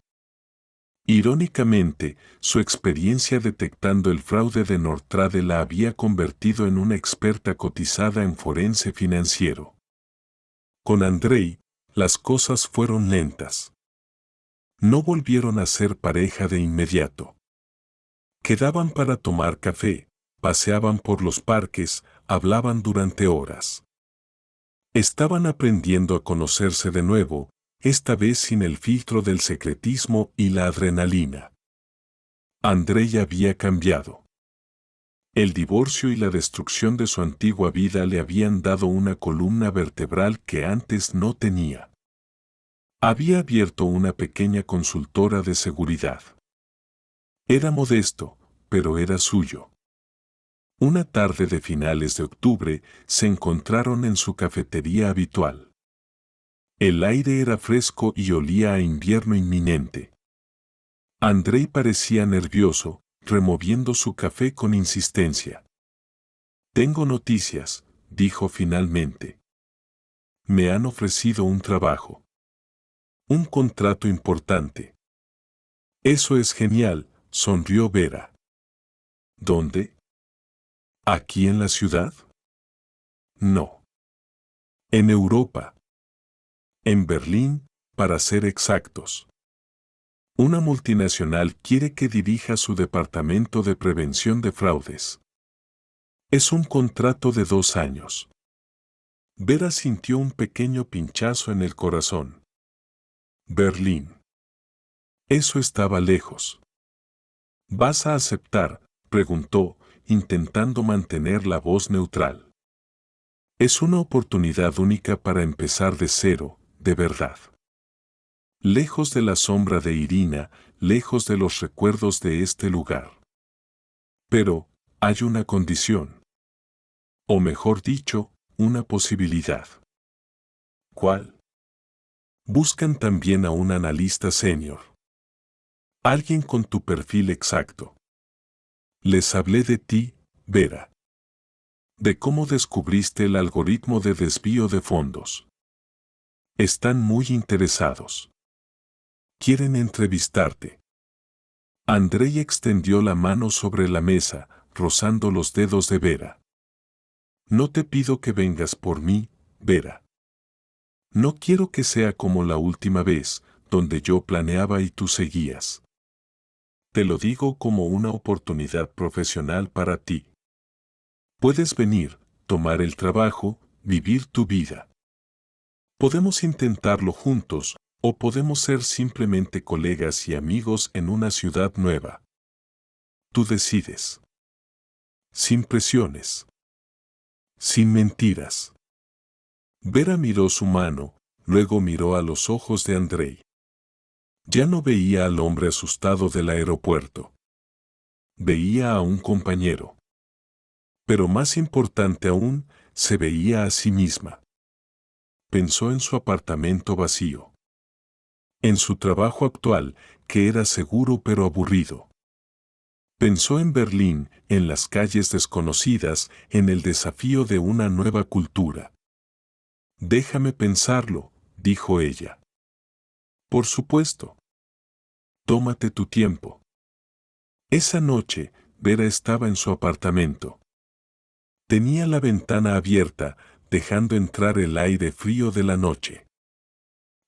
Irónicamente, su experiencia detectando el fraude de Nortrade la había convertido en una experta cotizada en forense financiero. Con Andrei, las cosas fueron lentas. No volvieron a ser pareja de inmediato. Quedaban para tomar café, paseaban por los parques, hablaban durante horas. Estaban aprendiendo a conocerse de nuevo, esta vez sin el filtro del secretismo y la adrenalina. Andrei había cambiado. El divorcio y la destrucción de su antigua vida le habían dado una columna vertebral que antes no tenía. Había abierto una pequeña consultora de seguridad. Era modesto, pero era suyo. Una tarde de finales de octubre se encontraron en su cafetería habitual. El aire era fresco y olía a invierno inminente. Andrei parecía nervioso, removiendo su café con insistencia. Tengo noticias, dijo finalmente. Me han ofrecido un trabajo. Un contrato importante. Eso es genial, sonrió Vera. ¿Dónde? ¿Aquí en la ciudad? No. En Europa. En Berlín, para ser exactos. Una multinacional quiere que dirija su departamento de prevención de fraudes. Es un contrato de 2 años. Vera sintió un pequeño pinchazo en el corazón. Berlín. Eso estaba lejos. ¿Vas a aceptar?, preguntó, intentando mantener la voz neutral. Es una oportunidad única para empezar de cero, de verdad. Lejos de la sombra de Irina, lejos de los recuerdos de este lugar. Pero, hay una condición. O mejor dicho, una posibilidad. ¿Cuál? Buscan también a un analista senior. Alguien con tu perfil exacto. Les hablé de ti, Vera. De cómo descubriste el algoritmo de desvío de fondos. Están muy interesados. Quieren entrevistarte. Andrei extendió la mano sobre la mesa, rozando los dedos de Vera. No te pido que vengas por mí, Vera. No quiero que sea como la última vez, donde yo planeaba y tú seguías. Te lo digo como una oportunidad profesional para ti. Puedes venir, tomar el trabajo, vivir tu vida. Podemos intentarlo juntos, o podemos ser simplemente colegas y amigos en una ciudad nueva. Tú decides. Sin presiones. Sin mentiras. Vera miró su mano, luego miró a los ojos de Andrei. Ya no veía al hombre asustado del aeropuerto. Veía a un compañero. Pero más importante aún, se veía a sí misma. Pensó en su apartamento vacío. En su trabajo actual, que era seguro pero aburrido. Pensó en Berlín, en las calles desconocidas, en el desafío de una nueva cultura. Déjame pensarlo, dijo ella. Por supuesto. Tómate tu tiempo. Esa noche, Vera estaba en su apartamento. Tenía la ventana abierta, dejando entrar el aire frío de la noche.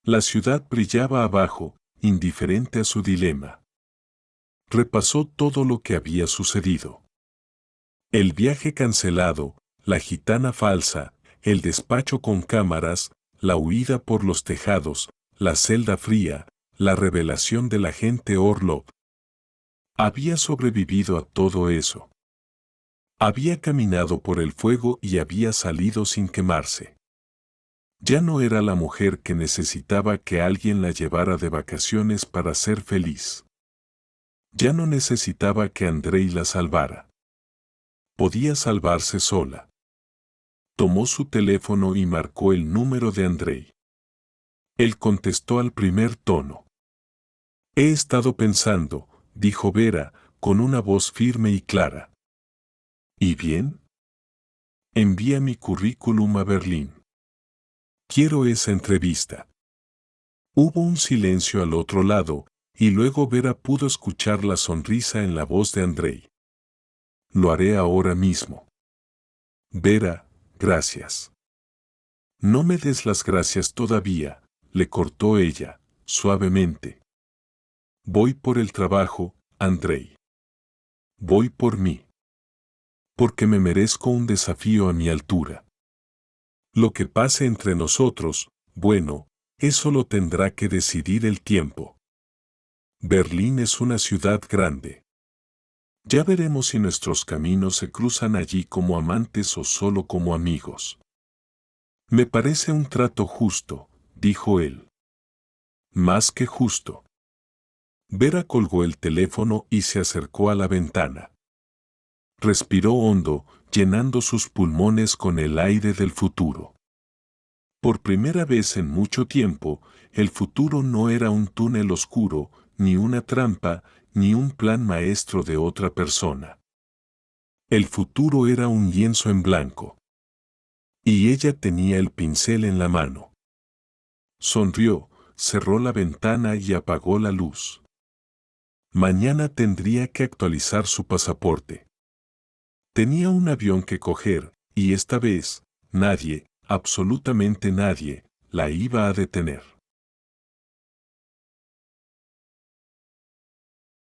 La ciudad brillaba abajo, indiferente a su dilema. Repasó todo lo que había sucedido. El viaje cancelado, la gitana falsa, el despacho con cámaras, la huida por los tejados, la celda fría, la revelación del agente Orlov. Había sobrevivido a todo eso. Había caminado por el fuego y había salido sin quemarse. Ya no era la mujer que necesitaba que alguien la llevara de vacaciones para ser feliz. Ya no necesitaba que Andrei la salvara. Podía salvarse sola. Tomó su teléfono y marcó el número de Andrei. Él contestó al primer tono. He estado pensando, dijo Vera, con una voz firme y clara. ¿Y bien? Envía mi currículum a Berlín. Quiero esa entrevista. Hubo un silencio al otro lado, y luego Vera pudo escuchar la sonrisa en la voz de Andrei. Lo haré ahora mismo. Vera, gracias. No me des las gracias todavía, le cortó ella, suavemente. Voy por el trabajo, Andrei. Voy por mí. Porque me merezco un desafío a mi altura. Lo que pase entre nosotros, bueno, eso lo tendrá que decidir el tiempo. Berlín es una ciudad grande. Ya veremos si nuestros caminos se cruzan allí como amantes o solo como amigos. Me parece un trato justo, dijo él. Más que justo. Vera colgó el teléfono y se acercó a la ventana. Respiró hondo, llenando sus pulmones con el aire del futuro. Por primera vez en mucho tiempo, el futuro no era un túnel oscuro, ni una trampa, ni un plan maestro de otra persona. El futuro era un lienzo en blanco. Y ella tenía el pincel en la mano. Sonrió, cerró la ventana y apagó la luz. Mañana tendría que actualizar su pasaporte. Tenía un avión que coger, y esta vez, nadie, absolutamente nadie, la iba a detener.